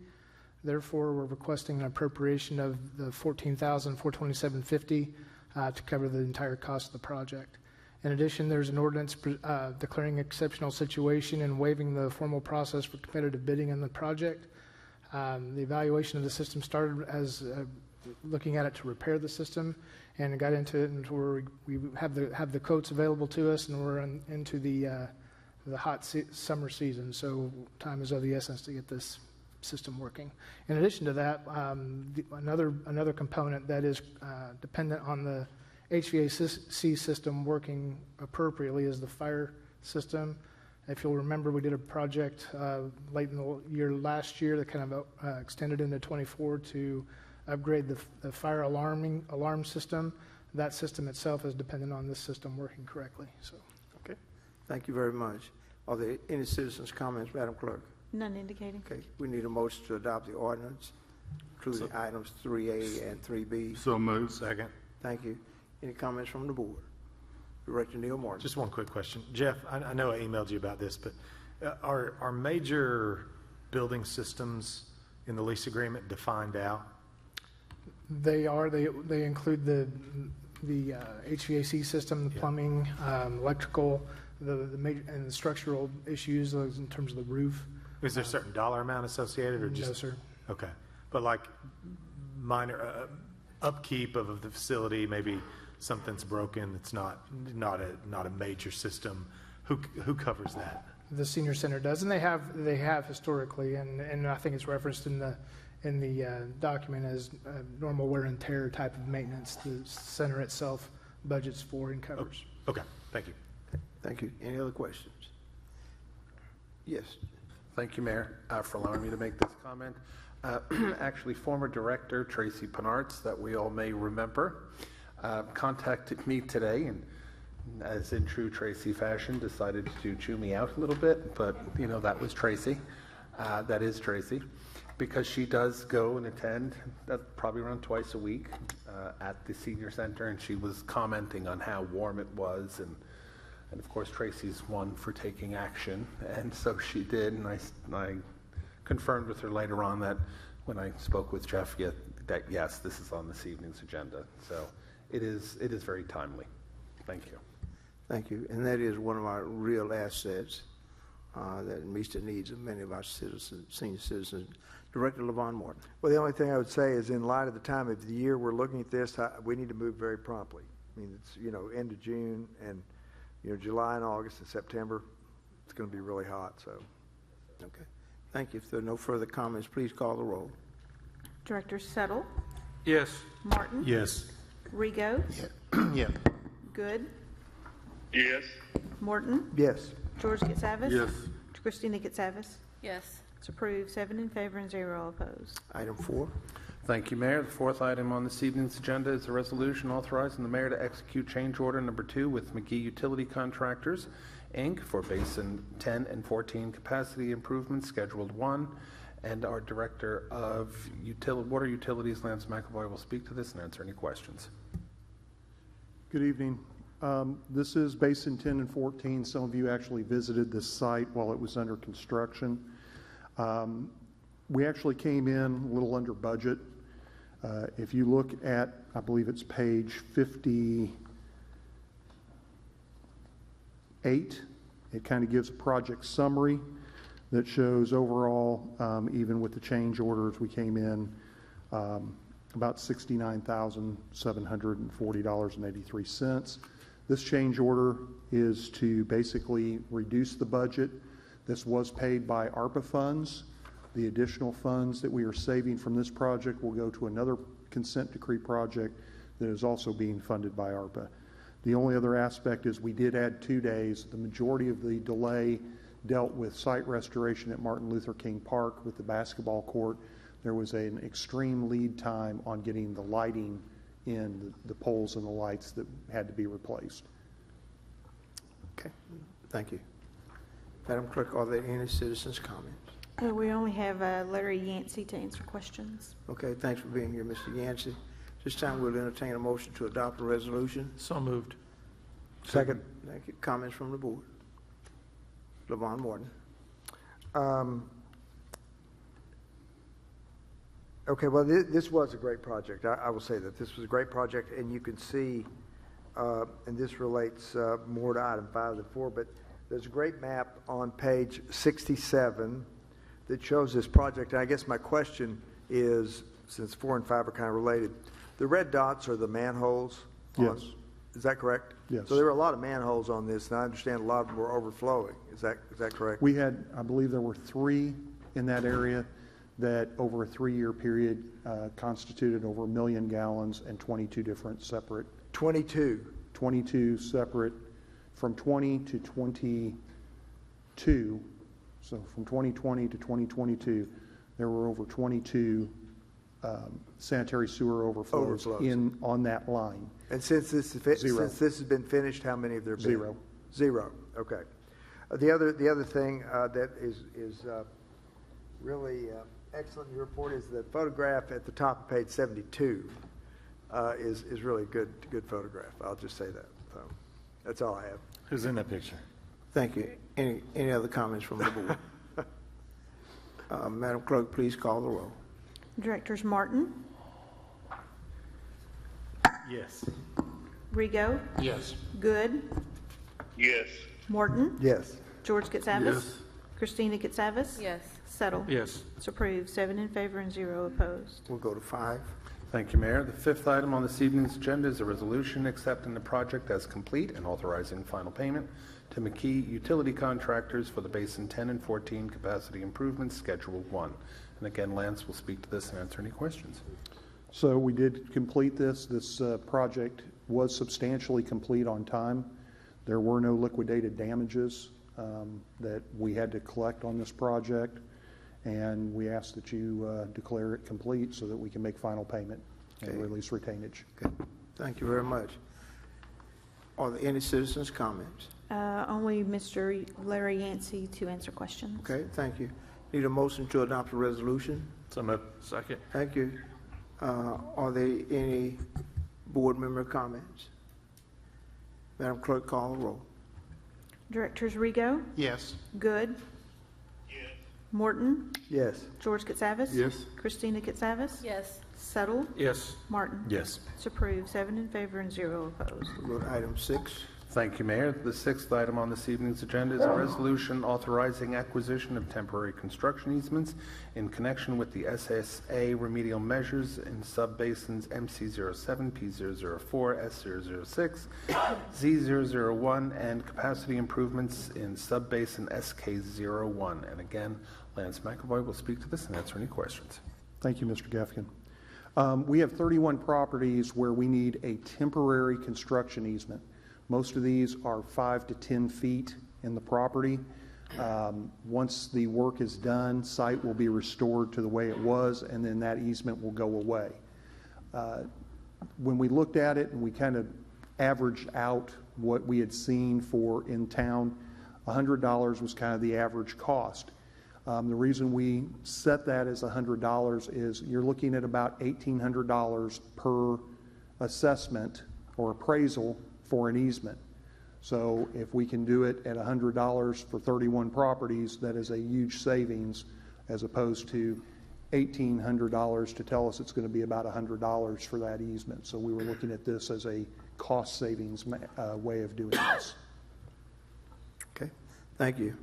Therefore, we're requesting an appropriation of the $14,427.50 to cover the entire cost of the project. In addition, there's an ordinance declaring exceptional situation and waiving the formal process for competitive bidding on the project. The evaluation of the system started as looking at it to repair the system, and got into it until we have the quotes available to us, and we're into the hot summer season. So time is of the essence to get this system working. In addition to that, another component that is dependent on the HVAC system working appropriately is the fire system. If you'll remember, we did a project late in the year last year that kind of extended into 24 to upgrade the fire alarm system. That system itself is dependent on this system working correctly. So, okay. Thank you very much. Are there any citizens' comments, Madam Clerk? None indicating. Okay. We need a motion to adopt the ordinance, including items 3A and 3B. So moved. Second. Thank you. Any comments from the board? Director Neil Martin. Just one quick question. Jeff, I know I emailed you about this, but are major building systems in the lease agreement defined out? They are. They include the HVAC system, the plumbing, electrical, the major and the structural issues in terms of the roof. Is there a certain dollar amount associated, or just? No, sir. Okay, but like minor upkeep of the facility, maybe something's broken. It's not a major system. Who covers that? The senior center does, and they have historically, and I think it's referenced in the document as normal wear and tear type of maintenance. The center itself budgets for and covers. Okay, thank you. Thank you. Any other questions? Yes. Thank you, Mayor, for allowing me to make this comment. Actually, former director Tracy Penartz, that we all may remember, contacted me today, and as in true Tracy fashion, decided to chew me out a little bit, but that was Tracy. That is Tracy, because she does go and attend probably around twice a week at the senior center, and she was commenting on how warm it was, and of course Tracy's one for taking action, and so she did, and I confirmed with her later on that when I spoke with Jeff, that yes, this is on this evening's agenda, so it is very timely. Thank you. Thank you. And that is one of our real assets that meets the needs of many of our citizens, senior citizens. Director LaVon Morton. Well, the only thing I would say is, in light of the time of the year we're looking at this, we need to move very promptly. I mean, it's end of June, and July and August and September, it's going to be really hot. So, okay. Thank you. If there are no further comments, please call the roll. Director Settle, Yes. Martin, Yes. Rigo, Yeah. Good, Yes. Morton, yes. George Katsavas. Yes. Christina Katsavas. Yes. It's approved, 7 in favor and 0 opposed. Item 4. Thank you, Mayor. The fourth item on this evening's agenda is a resolution authorizing the mayor to execute change order number 2 with McKee Utility Contractors, Inc. for Basin 10 and 14 capacity improvements, Scheduled 1. And our Director of Water Utilities, Lance McAvoy, will speak to this and answer any questions. Good evening. This is Basin 10 and 14. Some of you actually visited this site while it was under construction. We actually came in a little under budget. If you look at, I believe it's page 58, it kind of gives a project summary that shows overall, even with the change orders, we came in about $69,740.83. This change order is to basically reduce the budget. This was paid by ARPA funds. The additional funds that we are saving from this project will go to another consent decree project that is also being funded by ARPA. The only other aspect is we did add 2 days. The majority of the delay dealt with site restoration at Martin Luther King Park with the basketball court. There was an extreme lead time on getting the lighting in, the poles and the lights that had to be replaced. Okay. Thank you. Madam Clerk, are there any citizens' comments? We only have Larry Yancey to answer questions. Okay, thanks for being here, Mr. Yancey. This time we'll entertain a motion to adopt a resolution. So moved. Second. Thank you. Comments from the board. LaVon Morton. Okay, well, this was a great project. I will say that this was a great project, and you can see, and this relates more to item 5 than 4, but there's a great map on page 67 that shows this project. And I guess my question is, since 4 and 5 are kind of related, the red dots are the manholes? Yes. Is that correct? Yes. So there were a lot of manholes on this, and I understand a lot of them were overflowing. Is that correct? We had, I believe there were 3 in that area that over a 3-year period constituted over 1 million gallons and 22 different separate. 22 separate from 20 to 22. So from 2020 to 2022, there were over 22 sanitary sewer overflows on that line. And since this has been finished, how many have there been? 0. 0. Okay. The other thing that is really excellent in your report is the photograph at the top of page 72 is really a good photograph. I'll just say that. So, That's all I have. Who's in that picture? Thank you. Any other comments from the board? Madam Clerk, please call the roll. Directors Martin, Yes. Rigo, Yes. Good, Yes. Morton, Yes. George Katsavas. Christina Katsavas. Yes. Settle. Yes. It's approved, 7 in favor and 0 opposed. We'll go to 5. Thank you, Mayor. The fifth item on this evening's agenda is a resolution accepting the project as complete and authorizing final payment to McKee Utility Contractors for the Basin 10 and 14 capacity improvements, Schedule 1. And again, Lance will speak to this and answer any questions. So we did complete this. This project was substantially complete on time. There were no liquidated damages that we had to collect on this project, and we ask that you declare it complete so that we can make final payment and release retainage. Okay. Thank you very much. Are there any citizens' comments? Only Mr. Larry Yancey to answer questions. Okay, thank you. Need a motion to adopt a resolution? So moved. Second. Thank you. Are there any board member comments? Madam Clerk, call the roll. Directors Rigo, Yes. Good, Morton, Yes. George Katsavas. Yes. Christina Katsavas. Yes. Settle. Yes. Martin. Yes. It's approved, 7 in favor and 0 opposed. We'll go to item 6. Thank you, Mayor. The sixth item on this evening's agenda is a resolution authorizing acquisition of temporary construction easements in connection with the SSA Remedial Measures in subbasins MC07, P004, S006, Z001, and capacity improvements in subbasin SK01. And again, Lance McAvoy will speak to this and answer any questions. Thank you, Mr. Gefkin. We have 31 properties where we need a temporary construction easement. Most of these are 5 to 10 feet in the property. Once the work is done, site will be restored to the way it was, and then that easement will go away. When we looked at it and we kind of averaged out what we had seen for in town, $100 was kind of the average cost. The reason we set that as $100 is you're looking at about $1,800 per assessment or appraisal for an easement. So if we can do it at $100 for 31 properties, that is a huge savings as opposed to $1,800 to tell us it's going to be about $100 for that easement. So we were looking at this as a cost savings way of doing this. Okay, thank you.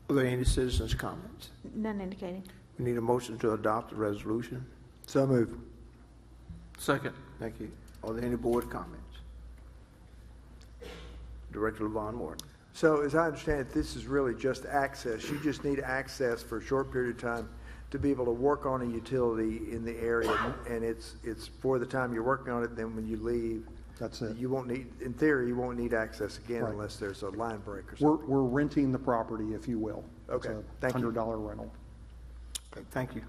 Are there any citizens' comments? None indicating. We need a motion to adopt the resolution. So moved. Second. Thank you. Are there any board comments? Director LaVon Morton. So as I understand it, this is really just access. You just need access for a short period of time to be able to work on a utility in the area, and it's for the time you're working on it. Then when you leave, That's it. you won't need, in theory, you won't need access again Right. unless there's a line break or something. We're renting the property, if you will. Okay, It's a thank you. $100 rental. Okay, thank you.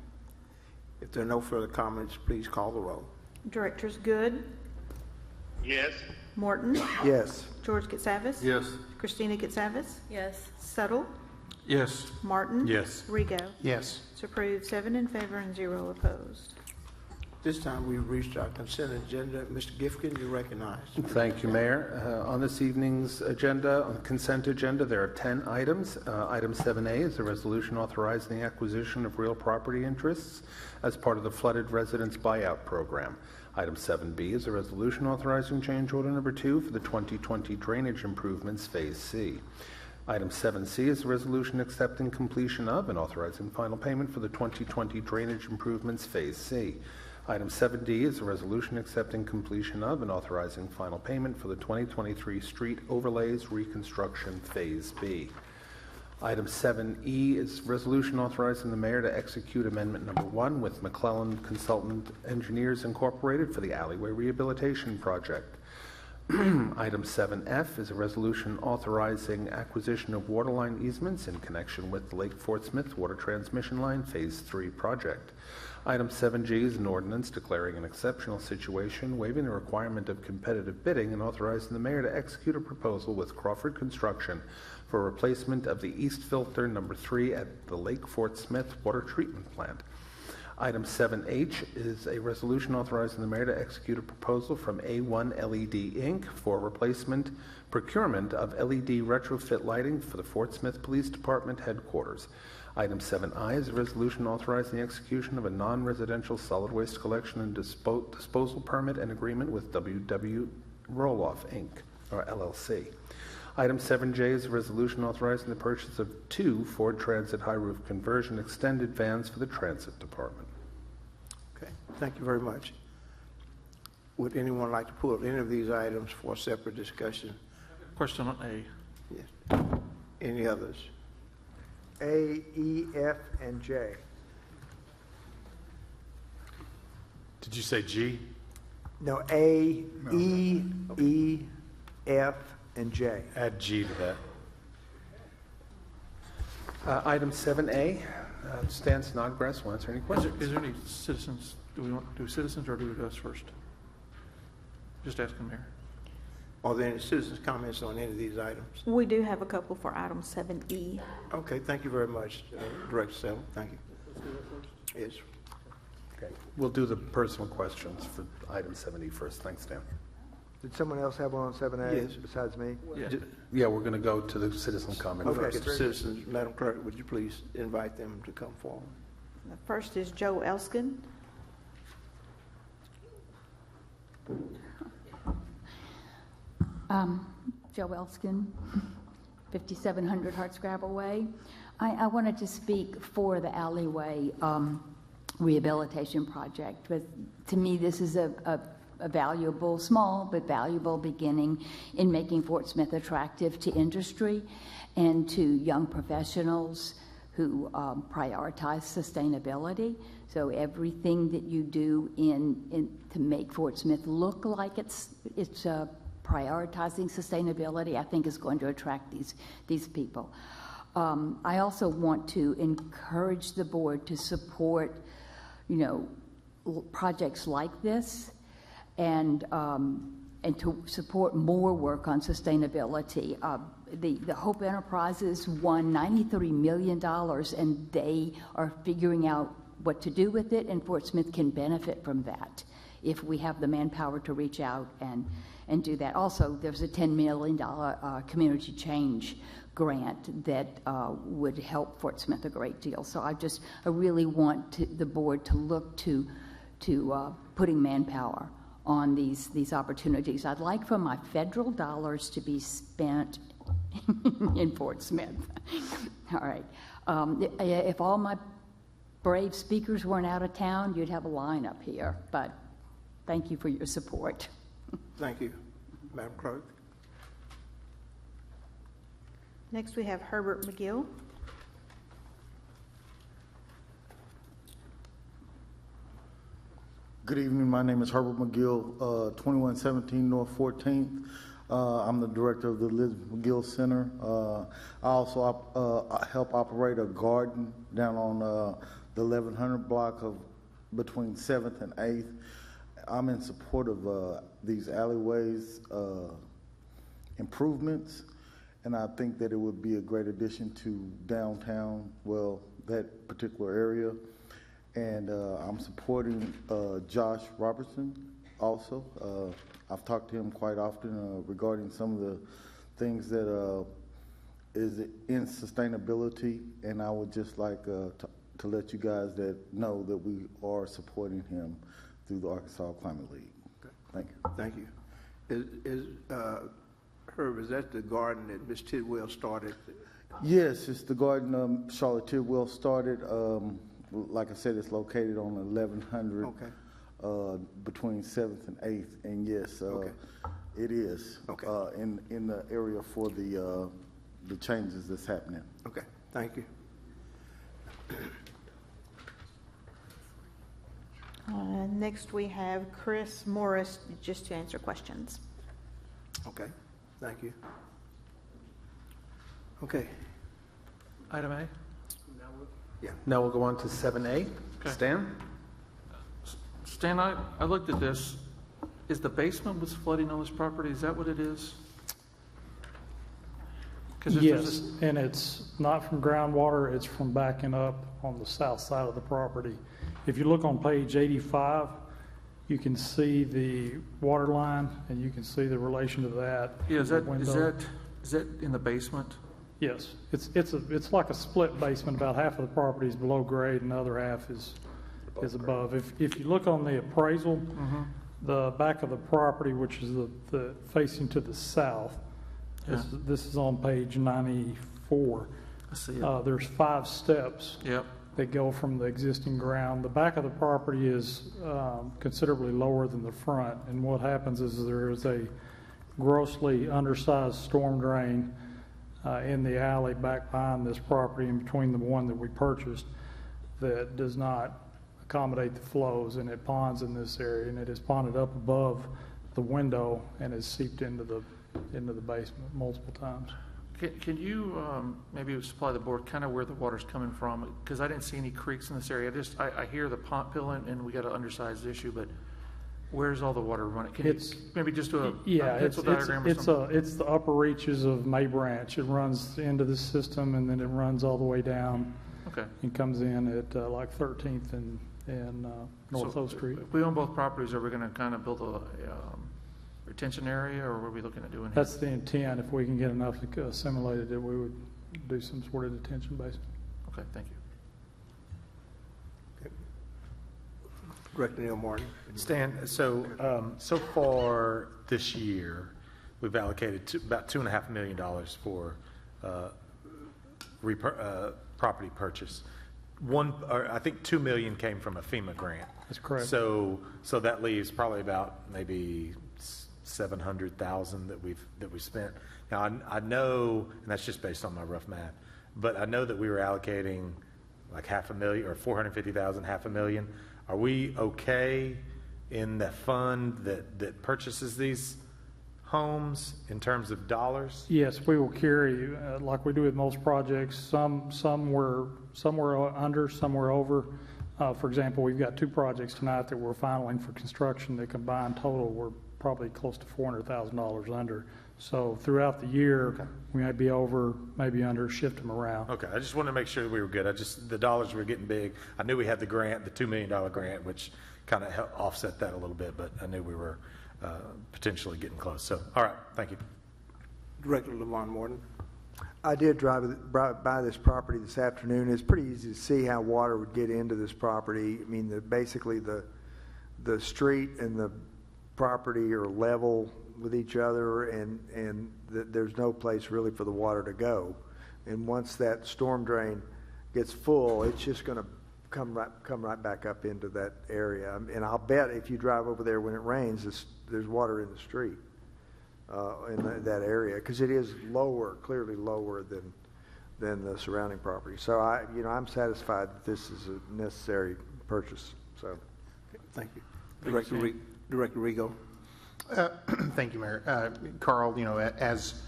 If there are no further comments, please call the roll. Directors Good, Yes. Morton, Yes. George Katsavas. Yes. Christina Katsavas. Yes. Settle. Yes. Martin. Yes. Rigo. Yes. It's approved, 7 in favor and 0 opposed. This time we've reached our consent agenda. Mr. Gifkin, you're recognized. Thank you, Mayor. On this evening's agenda, on the consent agenda, there are 10 items. Item 7A is a resolution authorizing the acquisition of real property interests as part of the Flooded Residents Buyout Program. Item 7B is a resolution authorizing change order number 2 for the 2020 drainage improvements Phase C. Item 7C is a resolution accepting completion of and authorizing final payment for the 2020 drainage improvements Phase C. Item 7D is a resolution accepting completion of and authorizing final payment for the 2023 street overlays reconstruction Phase B. Item 7E is resolution authorizing the mayor to execute amendment number 1 with McClellan Consultant Engineers Incorporated for the alleyway rehabilitation project. Item 7F is a resolution authorizing acquisition of waterline easements in connection with the Lake Fort Smith Water Transmission Line Phase 3 project. Item 7G is an ordinance declaring an exceptional situation, waiving the requirement of competitive bidding, and authorizing the mayor to execute a proposal with Crawford Construction for replacement of the east filter number 3 at the Lake Fort Smith Water Treatment Plant. Item 7H is a resolution authorizing the mayor to execute a proposal from A1 LED Inc. for replacement procurement of LED retrofit lighting for the Fort Smith Police Department headquarters. Item 7I is a resolution authorizing the execution of a non-residential solid waste collection and disposal permit and agreement with WW Roloff Inc., or LLC. Item 7J is a resolution authorizing the purchase of 2 Ford Transit high roof conversion extended vans for the Transit Department. Okay, thank you very much. Would anyone like to pull any of these items for separate discussion? Question on A. Yes. Any others? A, E, F, and J. Did you say G? No, A, E, E, F, and J. Add G to that. Item 7A, Stan Snodgrass will answer any questions. Is there any citizens, do we want to do citizens or do we go first? Just asking, Mayor. Are there any citizens' comments on any of these items? We do have a couple for item 7E. Okay, thank you very much, Director Settle. Thank you. Yes. Okay. We'll do the personal questions for item 7E first. Thanks, Dan. Did someone else have one on 7A Yes. besides me? Yeah, we're going to go to the citizen comment Okay. first. If the citizens, Madam Clerk, would you please invite them to come forward? The first is Joe Elskin. Joe Elskin, 5700 Hartscrabble Way. I wanted to speak for the alleyway rehabilitation project. But to me, this is a valuable, small but valuable beginning in making Fort Smith attractive to industry and to young professionals who prioritize sustainability. So everything that you do to make Fort Smith look like it's prioritizing sustainability, I think is going to attract these people. I also want to encourage the board to support, projects like this, and to support more work on sustainability. The Hope Enterprises won $93 million, and they are figuring out what to do with it, and Fort Smith can benefit from that if we have the manpower to reach out and do that. Also, there's a $10 million community change grant that would help Fort Smith a great deal. So I really want the board to look to putting manpower on these opportunities. I'd like for my federal dollars to be spent in Fort Smith. All right. If all my brave speakers weren't out of town, you'd have a line up here. But thank you for your support. Thank you, Madam Clerk. Next, we have Herbert McGill. Good evening. My name is Herbert McGill, 2117 North 14th. I'm the director of the Elizabeth McGill Center. I also help operate a garden down on the 1100 block of between 7th and 8th. I'm in support of these alleyways improvements, and I think that it would be a great addition to downtown, that particular area. And I'm supporting Josh Robertson also. I've talked to him quite often regarding some of the things that is in sustainability, and I would just like to let you guys know that we are supporting him through the Arkansas Climate League. Okay. Thank you. Thank you. Herb, is that the garden that Ms. Tidwell started? Yes, it's the garden Charlotte Tidwell started. Like I said, it's located on 1100 between 7th and 8th. And yes, it is in the area for the changes that's happening. Okay, thank you. Next, we have Chris Morris, just to answer questions. Okay, thank you. Okay. Item A? Now we'll go on to 7A. Okay. Stan? Stan, I looked at this. Is the basement was flooding on this property? Is that what it is? Yes, and it's not from groundwater, it's from backing up on the south side of the property. If you look on page 85, you can see the water line, and you can see the relation to that. Yeah, is that in the basement? Yes, it's like a split basement. About half of the property is below grade, and the other half is above. If you look on the appraisal, the back of the property, which is the facing to the south, this is on page 94. I see it. There's 5 steps. Yep. That go from the existing ground. The back of the property is considerably lower than the front, and what happens is there is a grossly undersized storm drain in the alley back behind this property in between the one that we purchased that does not accommodate the flows, and it ponds in this area, and it is ponded up above the window and is seeped into the basement multiple times. Can you maybe supply the board kind of where the water's coming from? Because I didn't see any creeks in this area. I hear the pond pilling, and we got an undersized issue, but where's all the water running? Can you maybe just do a pencil diagram or something? It's the upper reaches of May Branch. It runs into the system, and then it runs all the way down. Okay. And comes in at like 13th and North O Street. If we own both properties, are we going to kind of build a retention area, or what are we looking at doing here? That's the intent. If we can get enough to assimilate it, we would do some sort of detention basin. Okay, thank you. Director Neil Martin. Stan, so far this year, we've allocated about $2.5 million for property purchase. I think $2 million came from a FEMA grant. That's correct. So that leaves probably about maybe $700,000 that we spent. Now I know, and that's just based on my rough math, but I know that we were allocating like $500,000 or $450,000, $500,000. Are we okay in the fund that purchases these homes in terms of dollars? Yes, we will carry, like we do with most projects. Some were under, some were over. For example, we've got 2 projects tonight that we're filing for construction. The combined total were probably close to $400,000 under. So throughout the year, we may be over, maybe under, shift them around. Okay, I just wanted to make sure that we were good. The dollars were getting big. I knew we had the grant, the $2 million grant, which kind of offset that a little bit, but I knew we were potentially getting close. So, all right, thank you. Director Lavon Morton. I did drive by this property this afternoon. It's pretty easy to see how water would get into this property. I mean, basically the street and the property are level with each other, and there's no place really for the water to go. And once that storm drain gets full, it's just going to come right back up into that area. And I'll bet if you drive over there when it rains, there's water in the street in that area, because it is lower, clearly lower than the surrounding property. So I'm satisfied that this is a necessary purchase. So, thank you, Director Rigo. Thank you, Mayor. Carl, as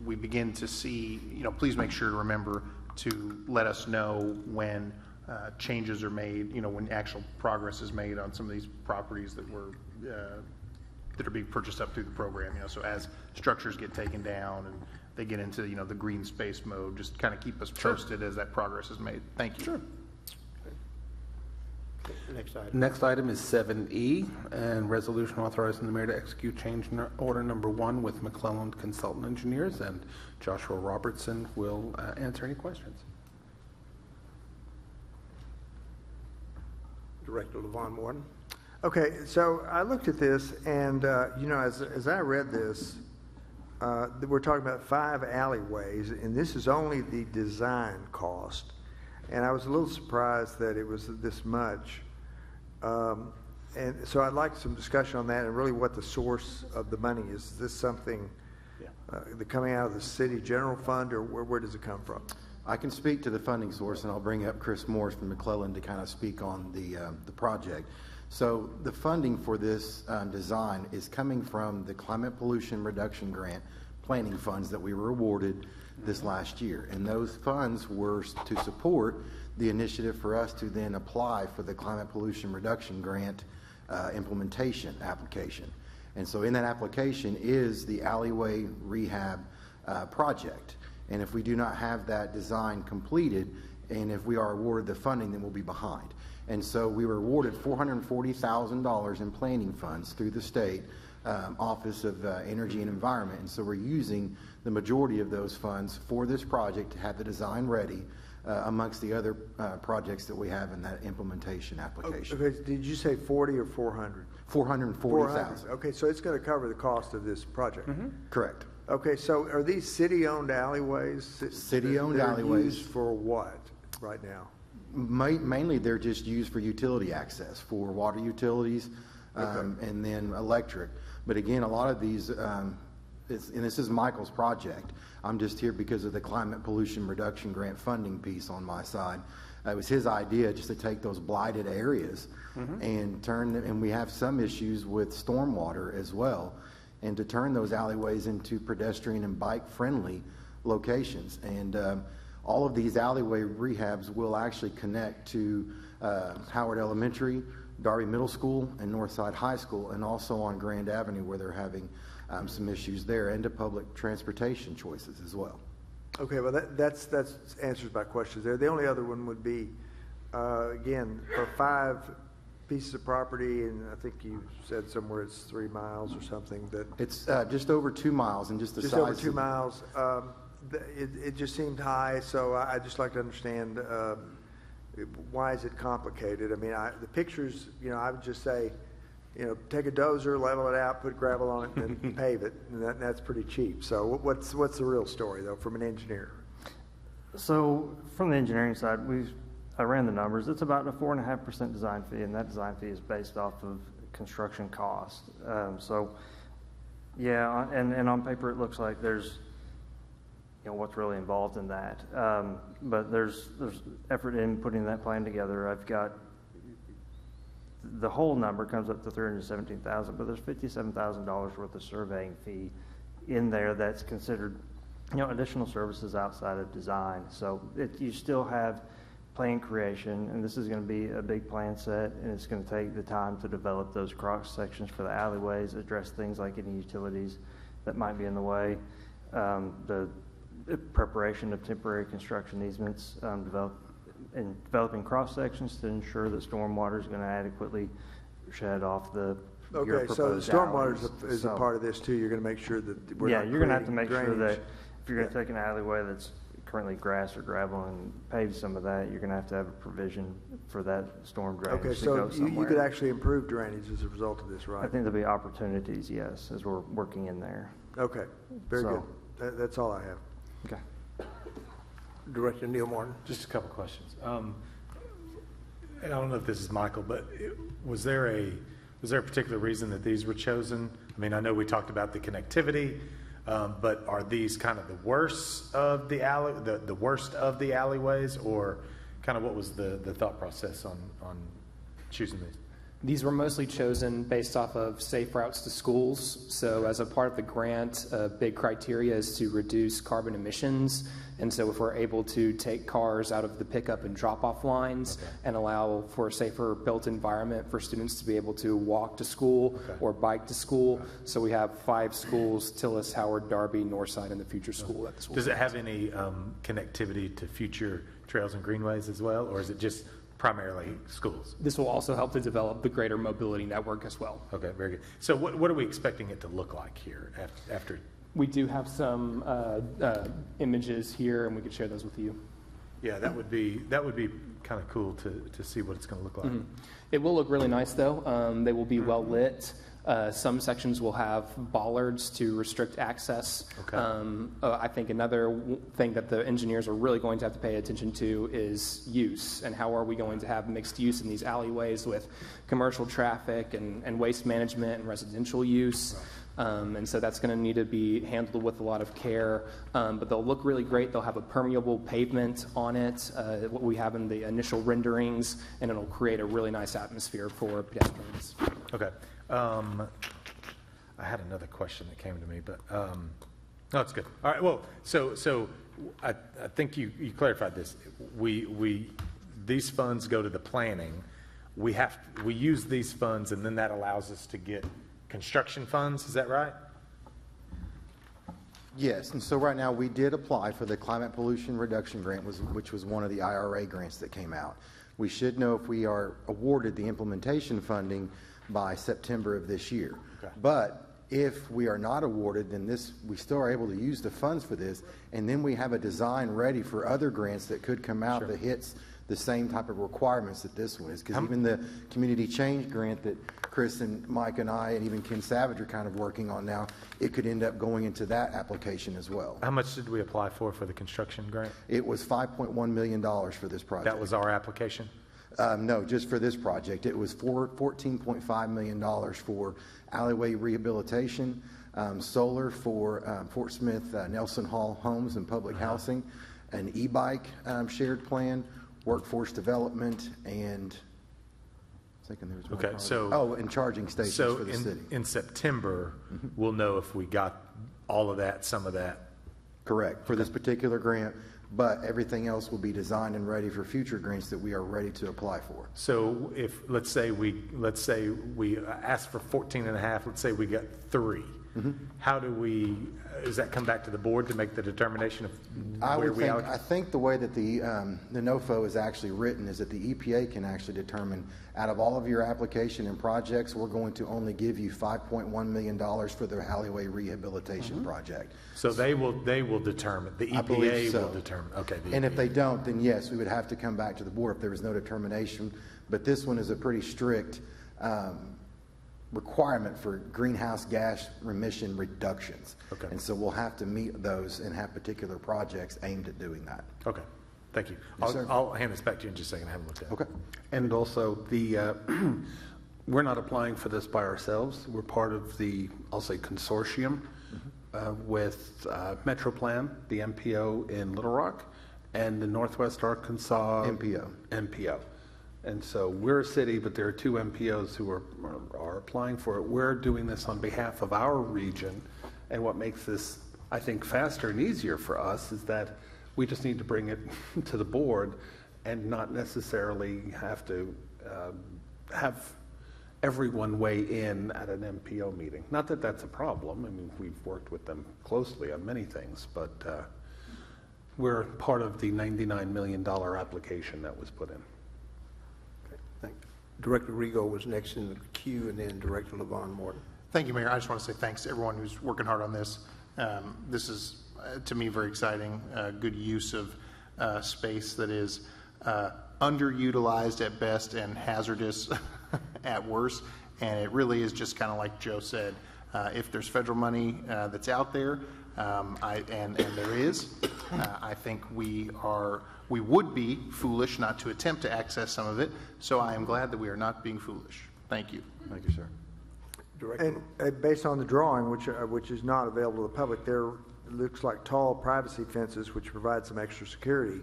we begin to see, please make sure to remember to let us know when changes are made, when actual progress is made on some of these properties that are being purchased up through the program. So as structures get taken down and they get into the green space mode, just kind of keep us posted as that progress is made. Thank you. Sure. Next item is 7E, and resolution authorizing the mayor to execute change order number 1 with McClelland Consultant Engineers, and Joshua Robertson will answer any questions. Director Lavon Morton. Okay, so I looked at this, and as I read this, we're talking about 5 alleyways, and this is only the design cost. And I was a little surprised that it was this much. And so I'd like some discussion on that and really what the source of the money is. Is this something coming out of the city general fund, or where does it come from? I can speak to the funding source, and I'll bring up Chris Morris from McClelland to kind of speak on the project. So the funding for this design is coming from the Climate Pollution Reduction Grant planning funds that we were awarded this last year. And those funds were to support the initiative for us to then apply for the Climate Pollution Reduction Grant implementation application. And so in that application is the alleyway rehab project. And if we do not have that design completed, and if we are awarded the funding, then we'll be behind. And so we were awarded $440,000 in planning funds through the state Office of Energy and Environment. And so we're using the majority of those funds for this project to have the design ready amongst the other projects that we have in that implementation application. Okay, did you say 40 or 400? 440,000. Okay, so it's going to cover the cost of this project. Correct. Okay, so are these city-owned alleyways? City-owned They're alleyways. used for what right now? Mainly, they're just used for utility access, for water utilities, and then electric. But again, a lot of these, and this is Michael's project. I'm just here because of the climate pollution reduction grant funding piece on my side. It was his idea just to take those blighted areas and turn them, and we have some issues with stormwater as well, and to turn those alleyways into pedestrian and bike-friendly locations. And all of these alleyway rehabs will actually connect to Howard Elementary, Darby Middle School, and Northside High School, and also on Grand Avenue where they're having some issues there, and to public transportation choices as well. Okay, well, that's answers my questions there. The only other one would be, again, for 5 pieces of property, and I think you said somewhere it's 3 miles or something. That it's just over 2 miles, and just the just size. Over 2 miles. It just seemed high, so I'd just like to understand why is it complicated? I mean, the pictures, I would just say, take a dozer, level it out, put gravel on it, and then pave it, and that's pretty cheap. So what's the real story, though, from an engineer? So from the engineering side, I ran the numbers. It's about a 4.5% design fee, and that design fee is based off of construction cost. Yeah, and on paper it looks like there's what's really involved in that. But there's effort in putting that plan together. I've got the whole number comes up to $317,000, but there's $57,000 worth of surveying fee in there that's considered, additional services outside of design. So you still have plan creation, and this is going to be a big plan set, and it's going to take the time to develop those cross sections for the alleyways, address things like any utilities that might be in the way, the preparation of temporary construction easements, developing cross sections to ensure that stormwater is going to adequately shed off the. Okay, so the stormwater is a part of this too. You're going to make sure that we're not you're going to have to make drainage. sure that if you're going to take an alleyway that's currently grass or gravel and pave some of that, you're going to have a provision for that storm drainage. Okay, so you could actually improve drainage as a result of this, right? I think there'll be opportunities, yes, as we're working in there. Okay, very good. That's all I have. Okay. Director Neil Martin. Just a couple questions. And I don't know if this is Michael, but was there a particular reason that these were chosen? I mean, I know we talked about the connectivity, but are these kind of the worst of the worst of the alleyways, or kind of what was the thought process on choosing these? These were mostly chosen based off of safe routes to schools. So as a part of the grant, a big criteria is to reduce carbon emissions. And so if we're able to take cars out of the pickup and drop-off lines and allow for a safer built environment for students to be able to walk to school or bike to school. So we have 5 schools, Tillis, Howard, Darby, Northside, and the future school at the school. Does it have any connectivity to future trails and greenways as well, or is it just primarily schools? This will also help to develop the greater mobility network as well. Okay, very good. So what are we expecting it to look like here after? We do have some images here, and we could share those with you. Yeah, that would be kind of cool to see what it's going to look like. Mm-hmm. It will look really nice, though. They will be well lit. Some sections will have bollards to restrict access. Okay. I think another thing that the engineers are really going to have to pay attention to is use, and how are we going to have mixed use in these alleyways with commercial traffic and waste management and residential use. And so that's going to need to be handled with a lot of care, but they'll look really great. They'll have a permeable pavement on it, what we have in the initial renderings, and it'll create a really nice atmosphere for pedestrians. Okay. I had another question that came to me, but no, it's good. All right. Well, so I think you clarified this. These funds go to the planning. We use these funds, and then that allows us to get construction funds. Is that right? Yes, and so right now, we did apply for the Climate Pollution Reduction Grant, which was one of the IRA grants that came out. We should know if we are awarded the implementation funding by September of this year. Okay. But if we are not awarded, then we still are able to use the funds for this, and then we have a design ready for other grants that could come out that hits the same type of requirements that this one is. Because even the community change grant that Chris and Mike and I and even Ken Savage are kind of working on now, it could end up going into that application as well. How much did we apply for the construction grant? It was $5.1 million for this project. That was our application? No, just for this project. It was $14.5 million for alleyway rehabilitation, solar for Fort Smith Nelson Hall homes and public housing, an e-bike shared plan, workforce development, and I was thinking there was one Okay, so and charging stations for the city. In September, we'll know if we got all of that, some of that. Correct, for this particular grant, but everything else will be designed and ready for future grants that we are ready to apply for. So if, let's say we asked for 14 and a half, let's say we got 3. How does that come back to the board to make the determination of where we allocate? I think the way that the NOFO is actually written is that the EPA can actually determine, out of all of your application and projects, we're going to only give you $5.1 million for the alleyway rehabilitation project. So they will determine, the EPA will determine, okay. And if they don't, then yes, we would have to come back to the board if there was no determination. But this one is a pretty strict requirement for greenhouse gas emission reductions. Okay. And so we'll have to meet those and have particular projects aimed at doing that. Okay, thank you. Yes, sir. I'll hand this back to you in just a second. I haven't looked at it. Okay. And also, we're not applying for this by ourselves. We're part of the, I'll say, consortium with Metroplan, the MPO in Little Rock, and the Northwest Arkansas MPO. And so we're a city, but there are 2 MPOs who are applying for it. We're doing this on behalf of our region, and what makes this, I think, faster and easier for us is that we just need to bring it to the board and not necessarily have to have everyone weigh in at an MPO meeting. Not that that's a problem. I mean, we've worked with them closely on many things, but we're part of the $99 million application that was put in. Director Rigo was next in the queue, and then Director LaVon Morton. Thank you, Mayor. I just want to say thanks to everyone who's working hard on this. This is, to me, very exciting, good use of space that is underutilized at best and hazardous at worst. And it really is just kind of like Joe said, if there's federal money that's out there, and there is, I think we would be foolish not to attempt to access some of it. So I am glad that we are not being foolish. Thank you. Thank you, sir. Director. And based on the drawing, which is not available to the public, there looks like tall privacy fences which provide some extra security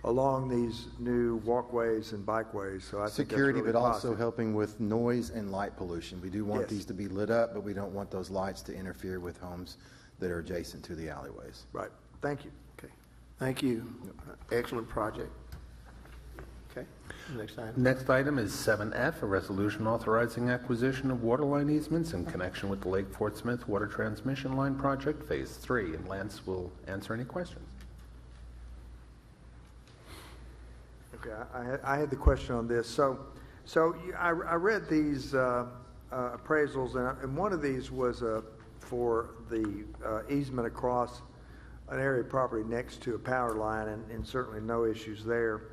along these new walkways and bikeways. So I think security, that's really but positive. also helping with noise and light pollution. We do want Yes. these to be lit up, but we don't want those lights to interfere with homes that are adjacent to the alleyways. Right. Thank you. Okay. Thank you. Excellent project. Okay. Next item. Next item is 7F, a resolution authorizing acquisition of waterline easements in connection with the Lake Fort Smith Water Transmission Line Project, Phase 3. And Lance will answer any questions. Okay, I had the question on this. So I read these appraisals, and one of these was for the easement across an area of property next to a power line, and certainly no issues there.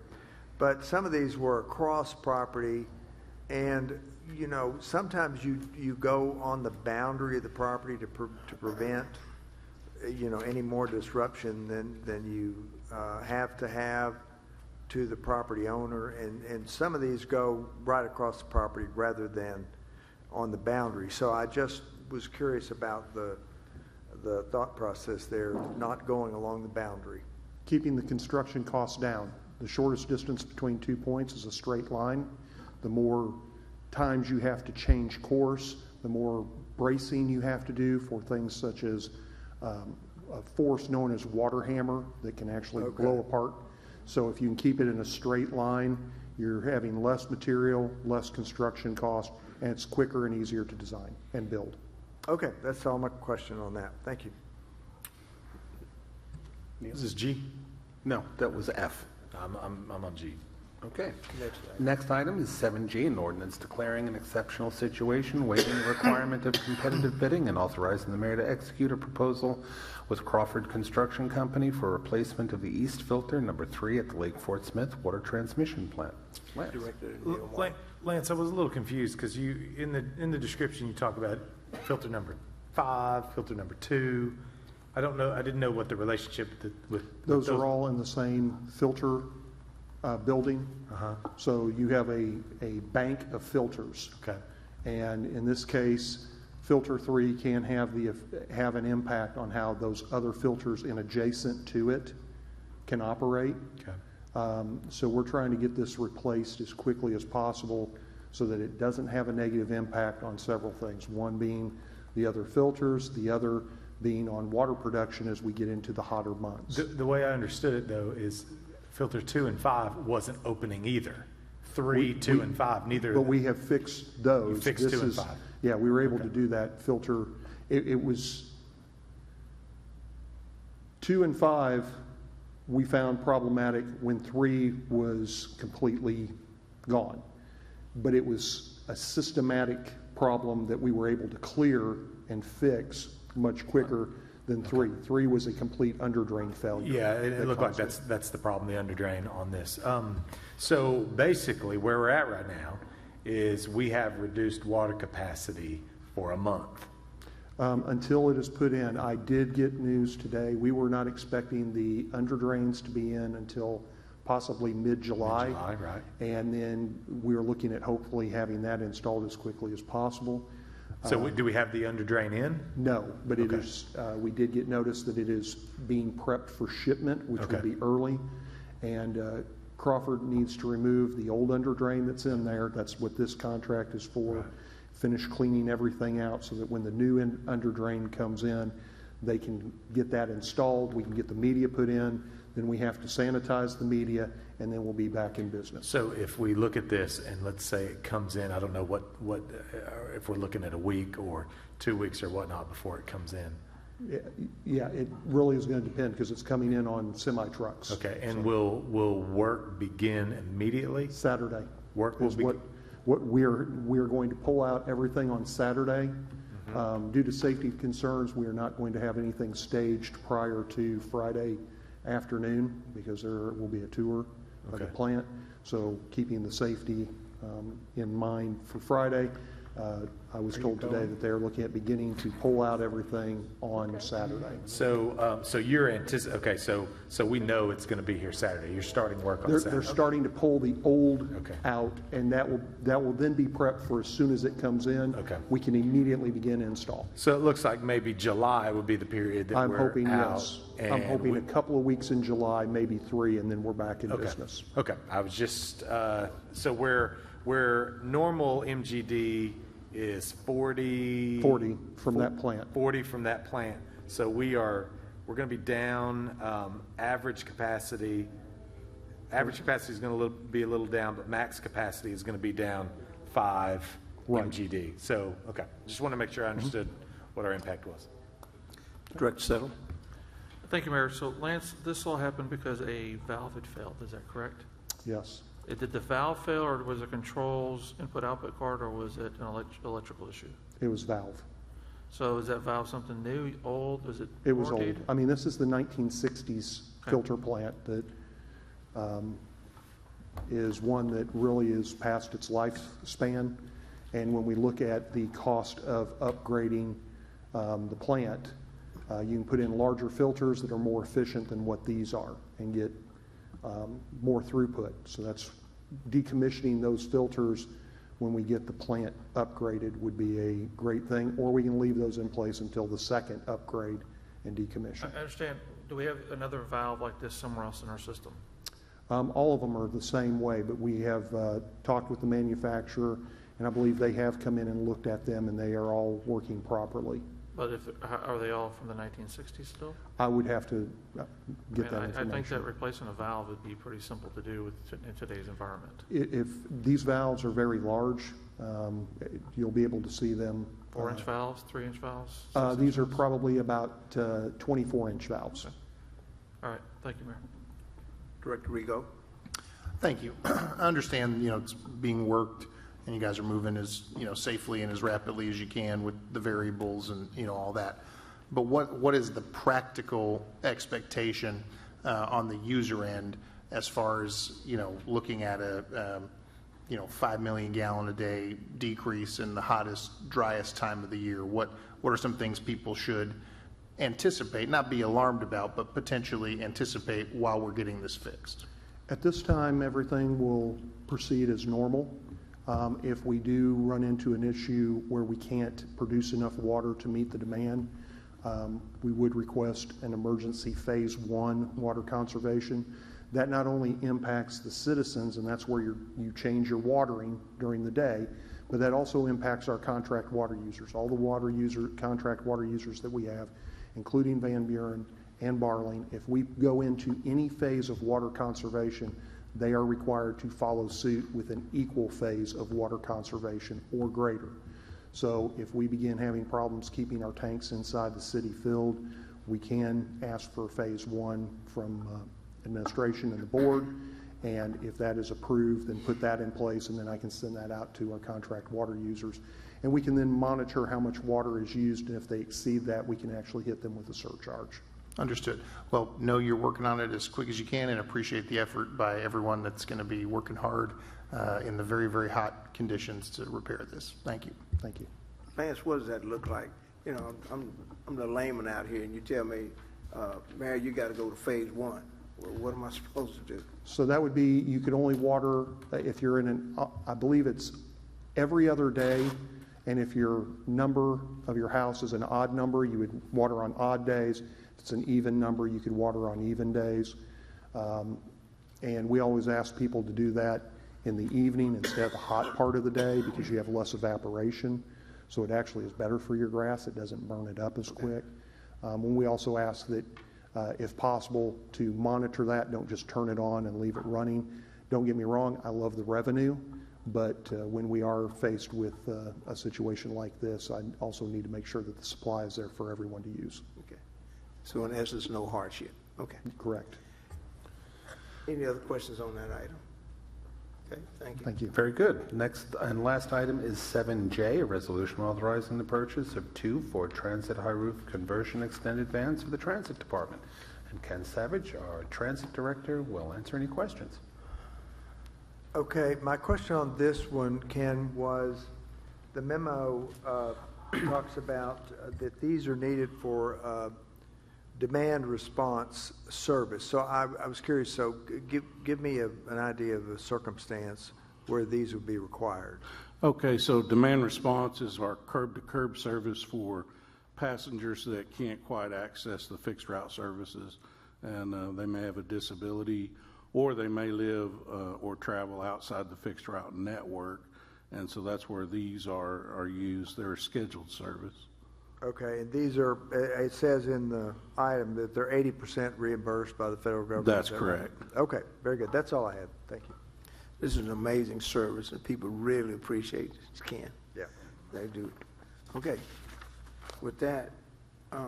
But some of these were across property, and you know, sometimes you go on the boundary of the property to prevent any more disruption than you have to have to the property owner, and some of these go right across the property rather than on the boundary. So I just was curious about the thought process there, not going along the boundary. Keeping the construction costs down. The shortest distance between 2 points is a straight line. The more times you have to change course, the more bracing you have to do for things such as a force known as water hammer that can actually blow apart. So if you can keep it in a straight line, you're having less material, less construction cost, and it's quicker and easier to design and build. Okay, that's all my question on that. Thank you. Neil? This is G. No, that was F. I'm on G. Okay. Next item is 7G, an ordinance declaring an exceptional situation, waiving the requirement of competitive bidding, and authorizing the mayor to execute a proposal with Crawford Construction Company for replacement of the east filter number 3 at the Lake Fort Smith Water Transmission Plant. Lance. Lance, I was a little confused because you in the description you talk about filter number 5, filter number 2. I don't know. I didn't know what the relationship with Those are all in the same filter building. So you have a bank of filters. Okay. And in this case, filter 3 can have an impact on how those other filters in adjacent to it can operate. Okay. So we're trying to get this replaced as quickly as possible so that it doesn't have a negative impact on several things. One being the other filters, the other being on water production as we get into the hotter months. The way I understood it, though, is filter 2 and 5 wasn't opening either. 3, 2, and 5, neither. But we have fixed those. You fixed 2 and 5. Yeah, we were able to do that filter. It was 2 and 5 we found problematic when 3 was completely gone. But it was a systematic problem that we were able to clear and fix much quicker than 3. 3 was a complete underdrain failure. Yeah, it looked like that's the problem, the underdrain on this. So basically, where we're at right now is we have reduced water capacity for a month. Until it is put in. I did get news today. We were not expecting the underdrains to be in until possibly mid-July. Mid-July, right. And then we're looking at hopefully having that installed as quickly as possible. So do we have the underdrain in? No, but it is. We did get notice that it is being prepped for shipment, which will be early. And Crawford needs to remove the old underdrain that's in there. That's what this contract is for. Right. Finish cleaning everything out so that when the new underdrain comes in, they can get that installed. We can get the media put in. Then we have to sanitize the media, and then we'll be back in business. So if we look at this and let's say it comes in, I don't know what if we're looking at a week or 2 weeks or whatnot before it comes in. Yeah, it really is going to depend because it's coming in on semi-trucks. Okay, and will work begin immediately? Saturday. Work will begin. What we're going to pull out everything on Saturday. Due to safety concerns, we are not going to have anything staged prior to Friday afternoon because there will be a tour of the plant. So keeping the safety in mind for Friday, I was told today that they're looking at beginning to pull out everything on Saturday. So you're okay. So we know it's going to be here Saturday. You're starting work on Saturday. They're starting to pull the old out, and that will then be prepped for as soon as it comes in. Okay. We can immediately begin install. So it looks like maybe July would be the period that we're hoping, out. Yes. I'm hoping a couple of weeks in July, maybe 3, and then we're back in business. Okay. I was just so where normal MGD is 40 from that plant. 40 from that plant. So we're going to be down average capacity. Average capacity is going to be a little down, but max capacity is going to be down 5 MGD. So just want to make sure I understood what our impact was. Director Settle. Thank you, Mayor. So Lance, this all happened because a valve had failed. Is that correct? Yes. Did the valve fail, or was it controls input-output card, or was it an electrical issue? It was valve. So is that valve something new, old? Was it It was warranted? old. I mean, this is the 1960s filter plant that is one that really is past its lifespan. And when we look at the cost of upgrading the plant, you can put in larger filters that are more efficient than what these are and get more throughput. So that's decommissioning those filters when we get the plant upgraded would be a great thing, or we can leave those in place until the second upgrade and decommission. I understand. Do we have another valve like this somewhere else in our system? All of them are the same way, but we have talked with the manufacturer, and I believe they have come in and looked at them, and they are all working properly. But are they all from the 1960s still? I would have to get that information. I think that replacing a valve would be pretty simple to do in today's environment. If these valves are very large, you'll be able to see them. 4-inch valves, 3-inch valves? These are probably about 24-inch valves. Okay. All right, thank you, Mayor. Director Rigo. Thank you. I understand, it's being worked and you guys are moving as, safely and as rapidly as you can with the variables and, all that. But what is the practical expectation on the user end as far as, looking at a 5 million gallon a day decrease in the hottest, driest time of the year? What are some things people should anticipate, not be alarmed about, but potentially anticipate while we're getting this fixed? At this time, everything will proceed as normal. If we do run into an issue where we can't produce enough water to meet the demand, we would request an emergency phase 1 water conservation. That not only impacts the citizens, and that's where you change your watering during the day, but that also impacts our contract water users. All the contract water users that we have, including Van Buren and Barling, if we go into any phase of water conservation, they are required to follow suit with an equal phase of water conservation or greater. So if we begin having problems keeping our tanks inside the city filled, we can ask for phase 1 from administration and the board, and if that is approved, then put that in place, and then I can send that out to our contract water users. And we can then monitor how much water is used, and if they exceed that, we can actually hit them with a surcharge. Understood. Well, know you're working on it as quick as you can and appreciate the effort by everyone that's going to be working hard in the very, very hot conditions to repair this. Thank you. Thank you. Lance, what does that look like? I'm the layman out here, and you tell me, Mayor, you got to go to phase 1. Well, what am I supposed to do? So that would be, you could only water if you're in I believe it's every other day, and if your number of your house is an odd number, you would water on odd days. If it's an even number, you could water on even days. And we always ask people to do that in the evening instead of the hot part of the day because you have less evaporation. So it actually is better for your grass. It doesn't burn it up as quick. And we also ask that, if possible, to monitor that. Don't just turn it on and leave it running. Don't get me wrong, I love the revenue, but when we are faced with a situation like this, I also need to make sure that the supply is there for everyone to use. Okay. So in essence, no hardship. Okay. Correct. Any other questions on that item? Okay, thank you. Thank you. Very good. Next and last item is 7J, a resolution authorizing the purchase of 2 Ford Transit high roof conversion extended vans for the Transit Department. And Ken Savage, our Transit Director, will answer any questions. Okay, my question on this one, Ken, was the memo talks about that these are needed for demand response service. So I was curious, so give me an idea of the circumstance where these would be required. Okay, so demand response is our curb-to-curb service for passengers that can't quite access the fixed route services, and they may have a disability, or they may live or travel outside the fixed route network, and so that's where these are used. They're a scheduled service. Okay, and these are, it says in the item that they're 80% reimbursed by the federal government. That's correct. Okay, very good. That's all I had. Thank you. This is an amazing service, and people really appreciate it. Ken. Yeah. They do. Okay. With that, I